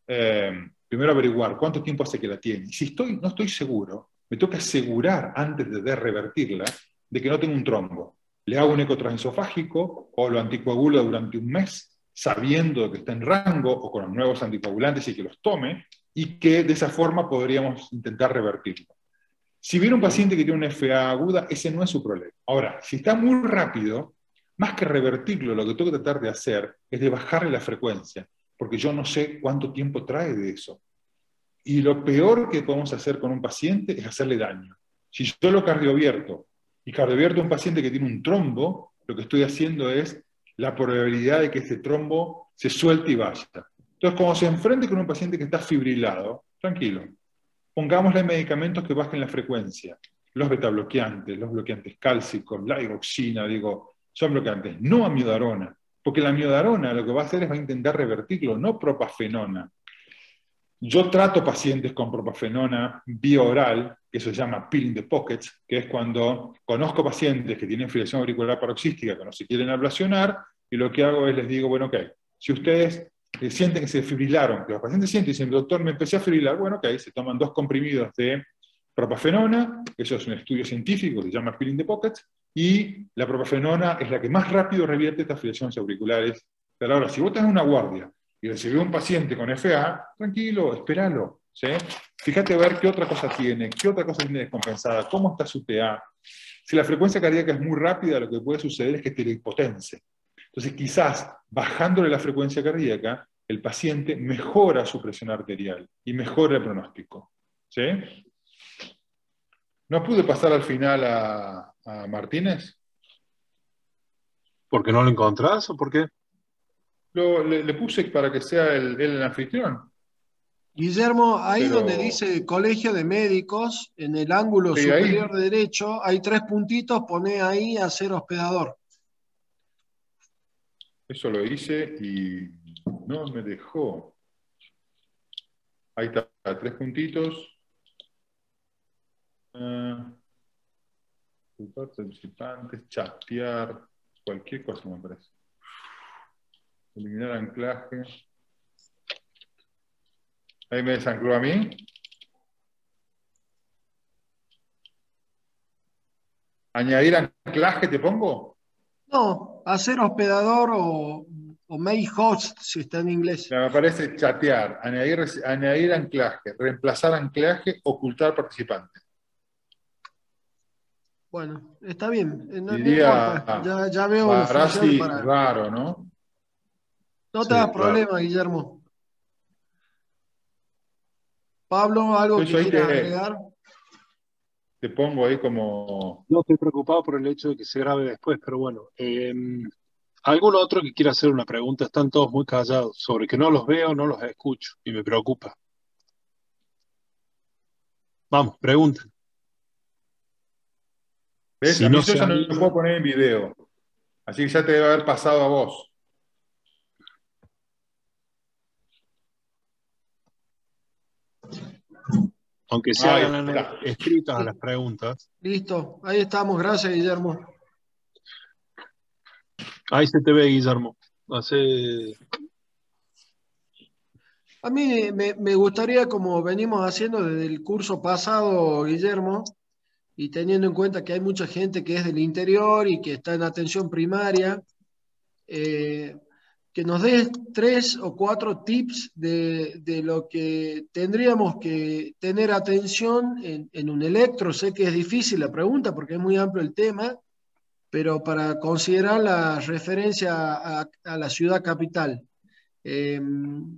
primero averiguar cuánto tiempo hace que la tiene. Y si no estoy seguro, me toca asegurar antes de revertirla de que no tengo un trombo. Le hago un eco transesofágico o lo anticoagulo durante un mes, sabiendo que está en rango o con los nuevos anticoagulantes y que los tome, y que de esa forma podríamos intentar revertirlo. Si viene un paciente que tiene una FA aguda, ese no es su problema. Ahora, si está muy rápido, más que revertirlo, lo que tengo que tratar de hacer es de bajarle la frecuencia, porque yo no sé cuánto tiempo trae de eso. Y lo peor que podemos hacer con un paciente es hacerle daño. Si yo lo cardiovierto y cardiovierto a un paciente que tiene un trombo, lo que estoy haciendo es la probabilidad de que ese trombo se suelte y vaya. Entonces, cuando se enfrente con un paciente que está fibrilado, tranquilo, pongámosle medicamentos que bajen la frecuencia. Los betabloqueantes, los bloqueantes cálcicos, la hidroxina, son bloqueantes, no amiodarona, porque la amiodarona lo que va a hacer es va a intentar revertirlo, no propafenona. Yo trato pacientes con propafenona vía oral, que eso se llama pill in the pockets, que es cuando conozco pacientes que tienen fibrilación auricular paroxística que no se quieren ablacionar, y lo que hago es les digo, bueno, ok, si ustedes sienten que se fibrilaron, que los pacientes sienten y dicen, doctor, me empecé a fibrilar, bueno, ok, se toman 2 comprimidos de propafenona, eso es un estudio científico, se llama pill in the pockets, y la propafenona es la que más rápido revierte estas fibrilaciones auriculares. Pero ahora, si vos tenés una guardia y recibís un paciente con FA, tranquilo, espéralo, ¿sí? Fíjate a ver qué otra cosa tiene descompensada, cómo está su TA. Si la frecuencia cardíaca es muy rápida, lo que puede suceder es que te lo hipotense. Entonces, quizás bajándole la frecuencia cardíaca, el paciente mejora su presión arterial y mejora el pronóstico. ¿Sí? ¿No pude pasar al final a Martínez? ¿Por qué no lo encontrás o por qué? Le puse para que sea él el anfitrión. Guillermo, ahí Pero... donde dice Colegio de Médicos, en el ángulo sí, superior ahí. derecho, hay 3 puntitos, poné ahí a ser hospedador. Eso lo hice y no me dejó. Ahí está, 3 puntitos. Participantes, chatear, cualquier cosa me parece. Eliminar anclaje. Ahí me desancló a mí. ¿Añadir anclaje te pongo? No, hacer hospedador o make host, si está en inglés. Me aparece chatear, añadir anclaje, reemplazar anclaje, ocultar participante. Bueno, está bien, no Diría importa, ya veo una función Barassi para... raro, ¿no? No te Sí, das raro. problema, Guillermo. Pablo, ¿algo Eso que ahí quieras agregar? te pongo ahí como... No estoy preocupado por el hecho de que se grabe después, pero bueno. ¿Algún otro que quiera hacer una pregunta? Están todos muy callados, sobre que no los veo, no los escucho y me preocupa. Vamos, pregunten. ¿Ves? Si A mí no yo se ya no lo anima, puedo poner en video. Así que ya te debe haber pasado a vos. aunque se Ahí hagan está. escritas a las preguntas, Listo, ahí estamos, gracias, Guillermo. ahí se te ve, Guillermo. Hace... A mí me gustaría, como venimos haciendo desde el curso pasado, Guillermo, y teniendo en cuenta que hay mucha gente que es del interior y que está en atención primaria, que que nos des 3 o 4 tips de lo que tendríamos que tener atención en un electro. Sé que es difícil la pregunta porque es muy amplio el tema, pero para considerar la referencia a la ciudad capital. ¿Qué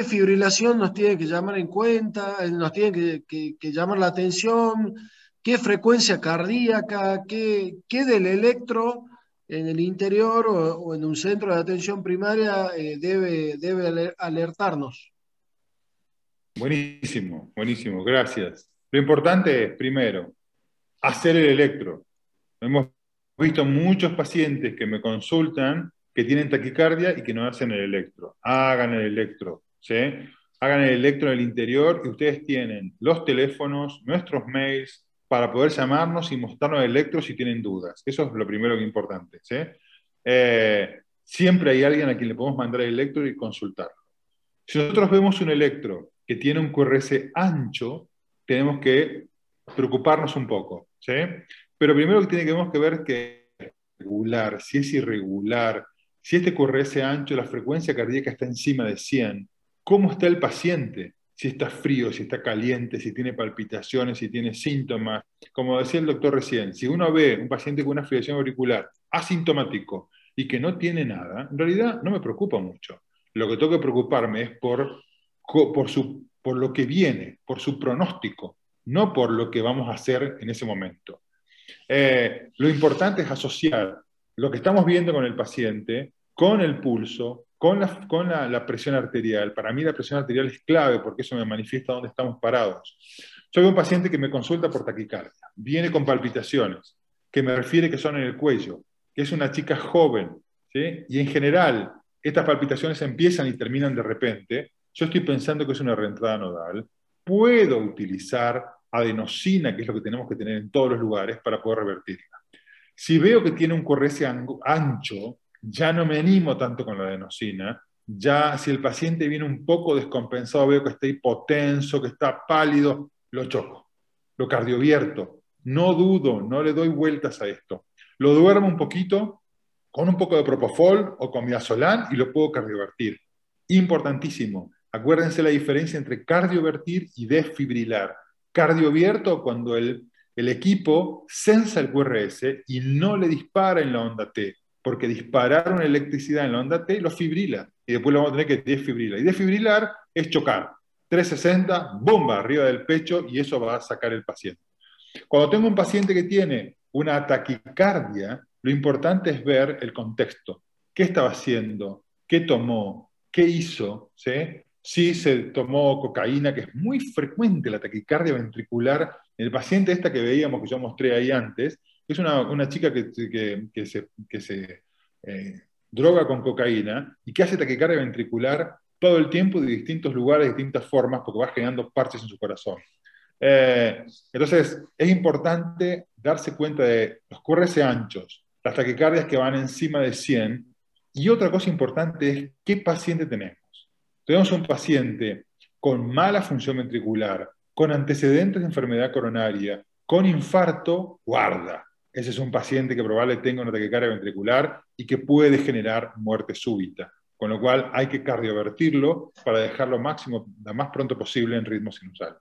fibrilación nos tiene que llamar en cuenta? ¿Nos tiene que llamar la atención? ¿Qué frecuencia cardíaca? ¿Qué del electro en el interior o en un centro de atención primaria debe alertarnos? Buenísimo, buenísimo, gracias. Lo importante es, primero, hacer el electro. Hemos visto muchos pacientes que me consultan que tienen taquicardia y que no hacen el electro. Hagan el electro, ¿sí? Hagan el electro en el interior y ustedes tienen los teléfonos, nuestros mails, para poder llamarnos y mostrarnos el electro si tienen dudas. Eso es lo primero que es importante, ¿sí? Siempre hay alguien a quien le podemos mandar el electro y consultarlo. Si nosotros vemos un electro que tiene un QRS ancho, tenemos que preocuparnos un poco, ¿sí? Pero primero que tenemos que ver que es regular, si es irregular, si este QRS ancho, la frecuencia cardíaca está encima de 100, ¿cómo está el paciente? Si está frío, si está caliente, si tiene palpitaciones, si tiene síntomas. Como decía el doctor recién, si uno ve un paciente con una fibrilación auricular asintomático y que no tiene nada, en realidad no me preocupa mucho. Lo que tengo que preocuparme es por lo que viene, por su pronóstico, no por lo que vamos a hacer en ese momento. Lo importante es asociar lo que estamos viendo con el paciente, con el pulso, con la presión arterial. Para mí la presión arterial es clave porque eso me manifiesta dónde estamos parados. Yo veo un paciente que me consulta por taquicardia, viene con palpitaciones, que me refiere que son en el cuello, que es una chica joven, ¿sí? Y en general estas palpitaciones empiezan y terminan de repente. Yo estoy pensando que es una reentrada nodal. Puedo utilizar adenosina, que es lo que tenemos que tener en todos los lugares, para poder revertirla. Si veo que tiene un QRS ancho, ya no me animo tanto con la adenosina. Ya si el paciente viene un poco descompensado, veo que está hipotenso, que está pálido, lo choco, lo cardiovierto. No dudo, no le doy vueltas a esto. Lo duermo un poquito con un poco de propofol o con midazolam y lo puedo cardiovertir. Importantísimo. Acuérdense la diferencia entre cardiovertir y desfibrilar. Cardiovierto cuando el equipo sensa el QRS y no le dispara en la onda T, porque disparar una electricidad en la onda T lo fibrila y después lo vamos a tener que desfibrilar. Y desfibrilar es chocar. 360, bomba arriba del pecho y eso va a sacar el paciente. Cuando tengo un paciente que tiene una taquicardia, lo importante es ver el contexto. ¿Qué estaba haciendo? ¿Qué tomó? ¿Qué hizo? ¿Sí? Si se tomó cocaína, que es muy frecuente la taquicardia ventricular. El paciente esta que veíamos, que yo mostré ahí antes, es una chica que se droga con cocaína y que hace taquicardia ventricular todo el tiempo de distintos lugares, de distintas formas, porque va generando parches en su corazón. Entonces, es importante darse cuenta de los QRS anchos, las taquicardias que van encima de 100, y otra cosa importante es qué paciente tenemos. Tenemos un paciente con mala función ventricular, con antecedentes de enfermedad coronaria, con infarto, guarda. Ese es un paciente que probablemente tenga una taquicardia ventricular y que puede generar muerte súbita. Con lo cual hay que cardiovertirlo para dejarlo lo más pronto posible en ritmo sinusal.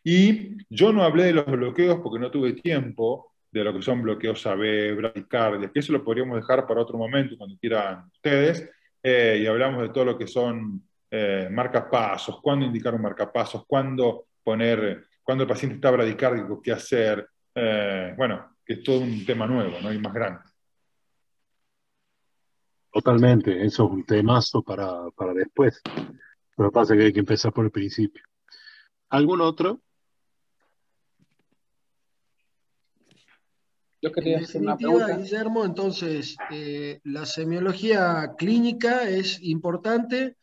Y yo no hablé de los bloqueos porque no tuve tiempo, de lo que son bloqueos AB, bradicardia, que eso lo podríamos dejar para otro momento, cuando quieran ustedes, y hablamos de todo lo que son marcapasos, cuándo indicar un marcapasos, cuándo el paciente está bradicárdico, qué hacer, bueno, que es todo un tema nuevo, ¿no? Y más grande. Totalmente, eso es un temazo para después. Lo que pasa es que hay que empezar por el principio. ¿Algún otro? Yo quería hacer una pregunta. Guillermo, entonces, la semiología clínica es importante,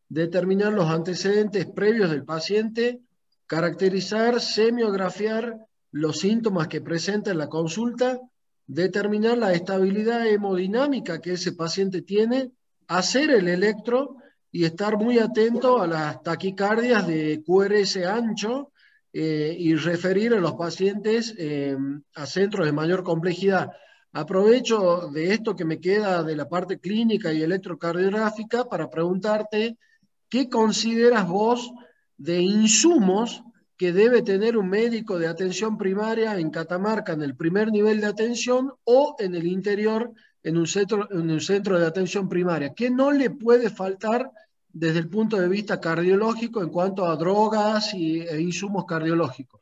determinar los antecedentes previos del paciente, caracterizar, semiografiar los síntomas que presenta en la consulta, determinar la estabilidad hemodinámica que ese paciente tiene, hacer el electro y estar muy atento a las taquicardias de QRS ancho y referir a los pacientes a centros de mayor complejidad. Aprovecho de esto que me queda de la parte clínica y electrocardiográfica para preguntarte, ¿qué consideras vos de insumos que debe tener un médico de atención primaria en Catamarca en el primer nivel de atención o en el interior en un centro de atención primaria? ¿Qué no le puede faltar desde el punto de vista cardiológico en cuanto a drogas e insumos cardiológicos?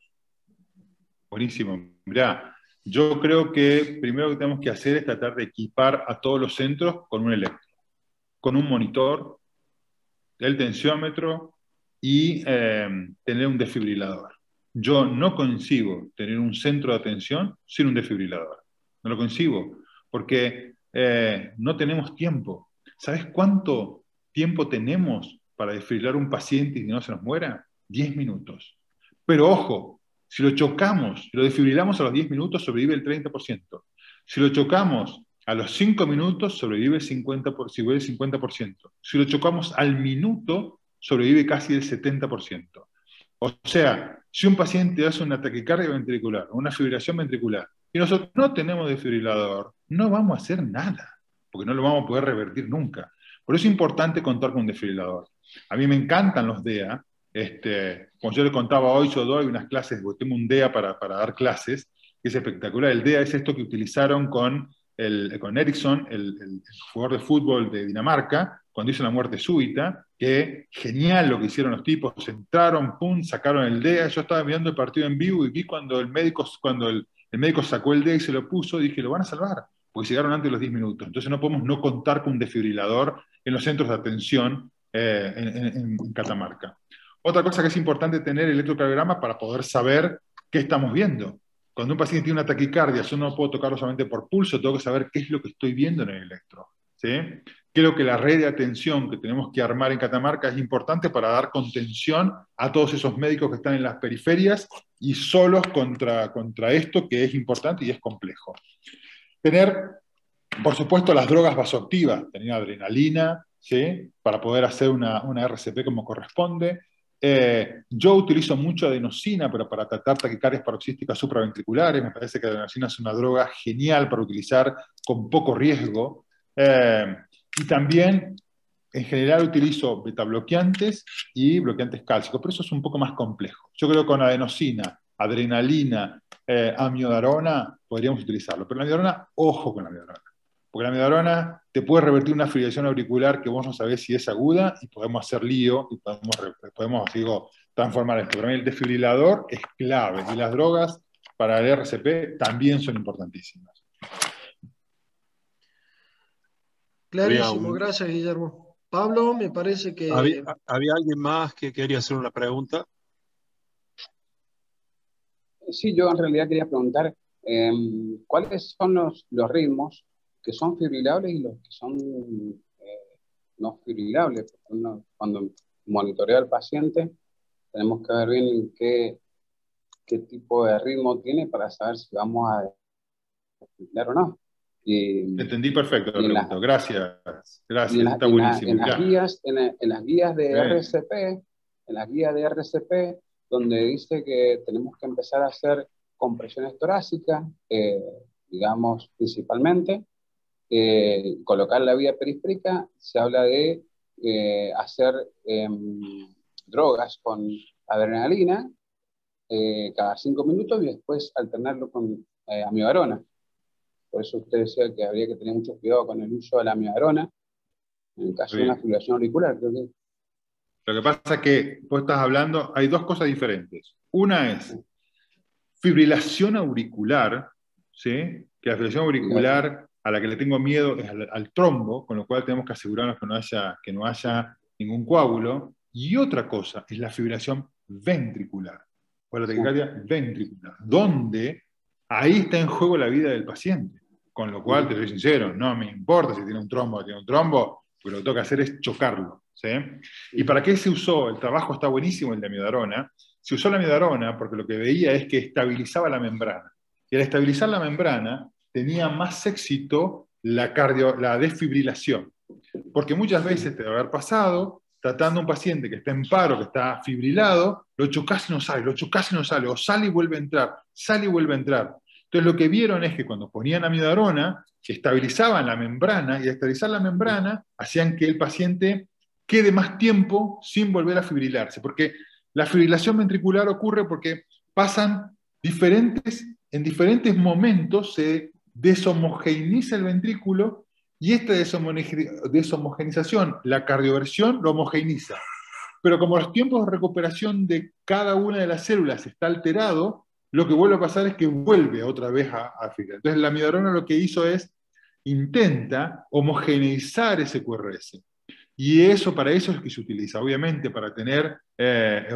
Buenísimo. Mirá, yo creo que primero que tenemos que hacer es tratar de equipar a todos los centros con un electro, con un monitor, el tensiómetro y tener un desfibrilador. Yo no concibo tener un centro de atención sin un desfibrilador. No lo concibo, porque no tenemos tiempo. ¿Sabes cuánto tiempo tenemos para desfibrilar un paciente y que no se nos muera? 10 minutos. Pero ojo, si lo chocamos, si lo desfibrilamos a los 10 minutos, sobrevive el 30%. Si lo chocamos a los 5 minutos, sobrevive el 50%. Si lo chocamos al minuto, sobrevive casi el 70%. O sea, si un paciente hace una taquicardia ventricular o una fibrilación ventricular y nosotros no tenemos desfibrilador, no vamos a hacer nada, porque no lo vamos a poder revertir nunca. Por eso es importante contar con un desfibrilador. A mí me encantan los DEA. Como yo le contaba hoy, yo doy unas clases, porque tengo un DEA para dar clases, que es espectacular. El DEA es esto que utilizaron con Eriksson, el jugador de fútbol de Dinamarca, cuando hizo la muerte súbita, que genial lo que hicieron los tipos, entraron, pum, sacaron el DEA. Yo estaba mirando el partido en vivo y vi cuando el médico sacó el DEA y se lo puso, dije, lo van a salvar, porque llegaron antes de los 10 minutos. Entonces no podemos no contar con un desfibrilador en los centros de atención en Catamarca. Otra cosa que es importante tener el electrocardiograma para poder saber qué estamos viendo. Cuando un paciente tiene una taquicardia, yo no puedo tocarlo solamente por pulso, tengo que saber qué es lo que estoy viendo en el electro, ¿sí? Creo que la red de atención que tenemos que armar en Catamarca es importante para dar contención a todos esos médicos que están en las periferias y solos contra esto que es importante y es complejo. Tener, por supuesto, las drogas vasoactivas, tener adrenalina, ¿sí? Para poder hacer una RCP como corresponde. Yo utilizo mucho adenosina, pero para tratar taquicardias paroxísticas supraventriculares. Me parece que la adenosina es una droga genial para utilizar con poco riesgo. Y también, en general, utilizo betabloqueantes y bloqueantes cálcicos, pero eso es un poco más complejo. Yo creo que con adenosina, adrenalina, amiodarona, podríamos utilizarlo. Pero la amiodarona, ojo con la amiodarona. Porque la amiodarona te puede revertir una fibrilación auricular que vos no sabés si es aguda y podemos hacer lío y podemos transformar esto. Para mí el desfibrilador es clave y las drogas para el RCP también son importantísimas. Clarísimo, gracias Guillermo. Pablo, me parece que... ¿Había alguien más que quería hacer una pregunta? Sí, yo en realidad quería preguntar ¿cuáles son los ritmos que son fibrilables y los que son no fibrilables? Porque cuando monitorea al paciente tenemos que ver bien qué tipo de ritmo tiene para saber si vamos a desfibrilar o no. Entendí perfecto la pregunta. Gracias, está buenísimo. En las guías de RCP, donde dice que tenemos que empezar a hacer compresiones torácicas, digamos, principalmente, colocar la vía periférica, se habla de hacer drogas con adrenalina cada 5 minutos y después alternarlo con amiodarona. Por eso usted decía que habría que tener mucho cuidado con el uso de la amiodarona en el caso de una fibrilación auricular, creo que. Lo que pasa es que vos estás hablando, hay dos cosas diferentes. Una es fibrilación auricular, ¿sí? Que la fibrilación auricular a la que le tengo miedo es al trombo, con lo cual tenemos que asegurarnos que no haya ningún coágulo. Y otra cosa es la fibrilación ventricular, o la taquicardia ventricular, donde ahí está en juego la vida del paciente. Con lo cual, te soy sincero, no me importa si tiene un trombo o no tiene un trombo, porque lo que tengo que hacer es chocarlo, ¿sí? ¿Y para qué se usó? El trabajo está buenísimo, el de amiodarona. Se usó la amiodarona porque lo que veía es que estabilizaba la membrana. Y al estabilizar la membrana, tenía más éxito la desfibrilación. Porque muchas veces te va a haber pasado, tratando a un paciente que está en paro, que está fibrilado, lo chocás y no sale, lo chocás y no sale, o sale y vuelve a entrar, sale y vuelve a entrar. Entonces lo que vieron es que cuando ponían amiodarona, estabilizaban la membrana, y al estabilizar la membrana, hacían que el paciente quede más tiempo sin volver a fibrilarse, porque la fibrilación ventricular ocurre porque pasan en diferentes momentos se deshomogeneiza el ventrículo, y esta deshomogeneización, la cardioversión, lo homogeneiza. Pero como los tiempos de recuperación de cada una de las células está alterado, lo que vuelve a pasar es que vuelve otra vez a fibrar. Entonces la amiodarona lo que hizo es, intenta homogeneizar ese QRS. Y eso, para eso es que se utiliza, obviamente, para tener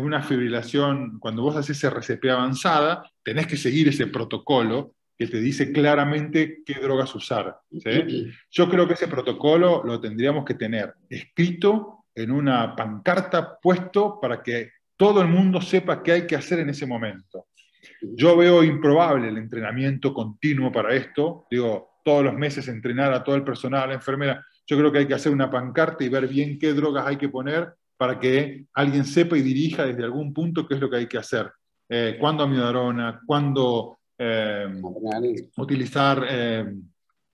una fibrilación, cuando vos haces RCP avanzada, tenés que seguir ese protocolo que te dice claramente qué drogas usar, ¿sí? Yo creo que ese protocolo lo tendríamos que tener escrito en una pancarta, puesto para que todo el mundo sepa qué hay que hacer en ese momento. Yo veo improbable el entrenamiento continuo para esto, digo, todos los meses entrenar a todo el personal, a la enfermera. Yo creo que hay que hacer una pancarta y ver bien qué drogas hay que poner para que alguien sepa y dirija desde algún punto qué es lo que hay que hacer. Cuándo amiodarona, cuándo utilizar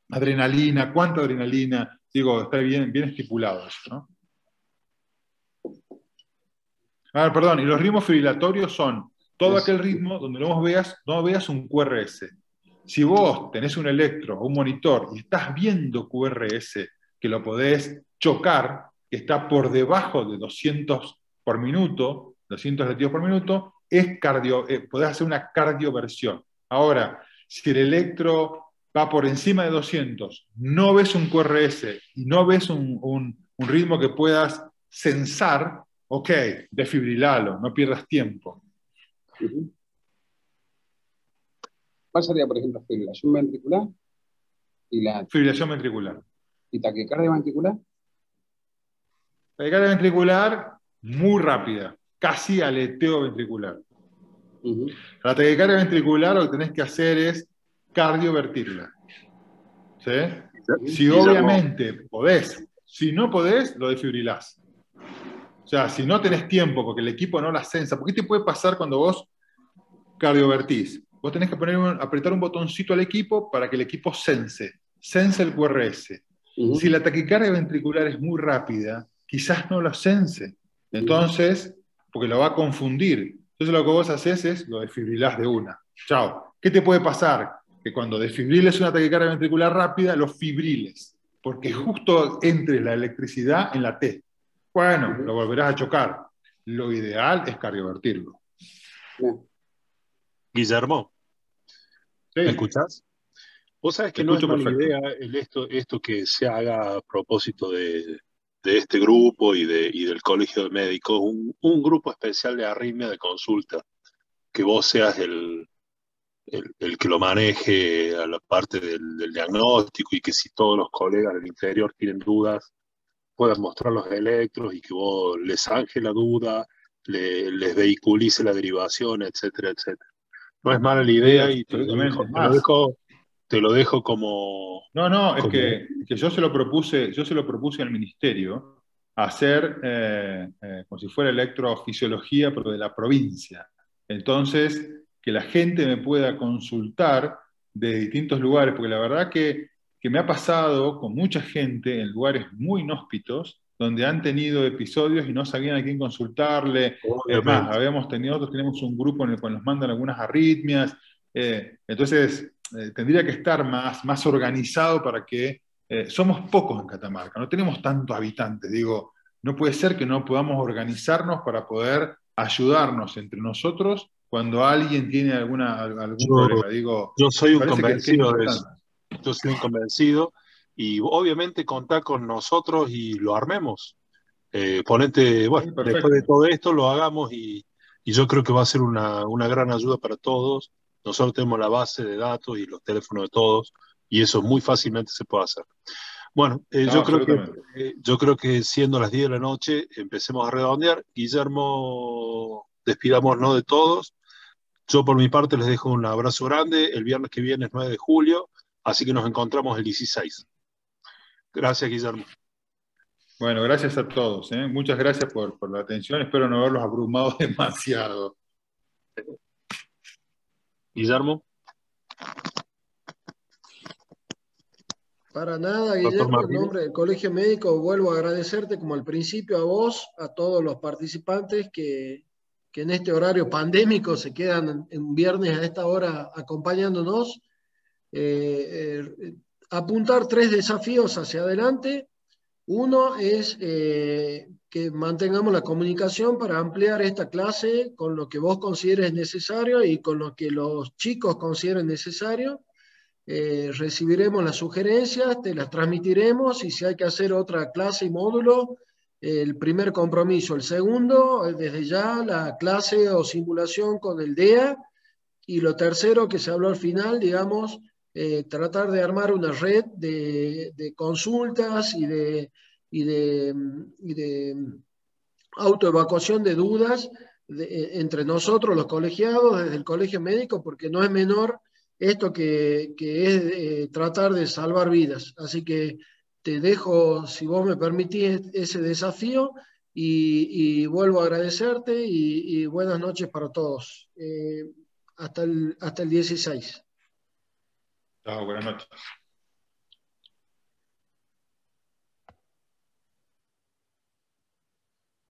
adrenalina, cuánta adrenalina. Digo, está bien estipulado eso, ¿no? A ver, perdón, y los ritmos fibrilatorios son todo aquel ritmo donde no veas un QRS. Si vos tenés un electro o un monitor y estás viendo QRS, que lo podés chocar, que está por debajo de 200 por minuto, 200 latidos por minuto, podés hacer una cardioversión. Ahora, si el electro va por encima de 200, no ves un QRS y no ves un ritmo que puedas censar, ok, desfibrilalo, no pierdas tiempo. ¿Cuál sería, por ejemplo, fibrilación ventricular? Fibrilación ventricular. ¿Y taquicardia ventricular? Taquicardia ventricular, muy rápida, casi aleteo ventricular. La taquicardia ventricular lo que tenés que hacer es cardiovertirla. ¿Sí? Si obviamente podés, si no podés, lo desfibrilás. O sea, si no tenés tiempo, porque el equipo no la sensa, ¿por qué te puede pasar cuando vos cardiovertís? Vos tenés que apretar un botoncito al equipo para que el equipo sense el QRS. Si la taquicardia ventricular es muy rápida, quizás no lo sense. Entonces, porque lo va a confundir. Entonces lo que vos haces es, lo desfibrilás de una. Chao. ¿Qué te puede pasar? Que cuando desfibriles una taquicardia ventricular rápida, lo fibriles. Porque justo entre la electricidad en la T. Bueno, lo volverás a chocar. Lo ideal es cardiovertirlo. Guillermo, Sí. ¿me escuchás? Vos sabés que no es mala idea esto que se haga a propósito de este grupo y del Colegio de Médicos, un grupo especial de arritmia de consulta, que vos seas el que lo maneje a la parte del diagnóstico, y que si todos los colegas del interior tienen dudas, puedan mostrar los electros y que vos les zanje la duda, les vehiculice la derivación, etcétera, etcétera. No es mala la idea, y te lo dejo como... No, es que yo se lo propuse al ministerio hacer como si fuera electrofisiología, pero de la provincia. Entonces, que la gente me pueda consultar de distintos lugares, porque la verdad que me ha pasado con mucha gente en lugares muy inhóspitos, donde han tenido episodios y no sabían a quién consultarle. Es más, nosotros tenemos un grupo en el cual nos mandan algunas arritmias. Entonces, tendría que estar más organizado para que... somos pocos en Catamarca, no tenemos tantos habitantes. Digo, no puede ser que no podamos organizarnos para poder ayudarnos entre nosotros cuando alguien tiene algún problema. Digo, yo soy un convencido de eso. Yo soy un convencido, y obviamente contá con nosotros y lo armemos. Ponete, bueno, después de todo esto lo hagamos, y yo creo que va a ser una gran ayuda para todos. Nosotros tenemos la base de datos y los teléfonos de todos, y eso muy fácilmente se puede hacer. Bueno, yo creo que siendo las 10 de la noche, empecemos a redondear. Guillermo, despidámonos de todos. Yo por mi parte les dejo un abrazo grande. El viernes que viene es 9 de julio, así que nos encontramos el 16. Gracias, Guillermo. Bueno, gracias a todos. Muchas gracias por la atención. Espero no haberlos abrumado demasiado. Guillermo. Para nada, Doctor Guillermo, en Martínez. nombre del Colegio Médico vuelvo a agradecerte como al principio a vos, a todos los participantes que en este horario pandémico se quedan en viernes a esta hora acompañándonos. Apuntar 3 desafíos hacia adelante. Uno es que mantengamos la comunicación para ampliar esta clase con lo que vos consideres necesario y con lo que los chicos consideren necesario. Recibiremos las sugerencias, te las transmitiremos y si hay que hacer otra clase y módulo, el primer compromiso. El segundo, desde ya, la clase o simulación con el DEA. Y lo tercero que se habló al final, digamos, tratar de armar una red de consultas y de autoevacuación de dudas entre nosotros, los colegiados, desde el colegio médico, porque no es menor esto que es tratar de salvar vidas. Así que te dejo, si vos me permitís, ese desafío y vuelvo a agradecerte y buenas noches para todos. Hasta el 16. Chao, buenas noches.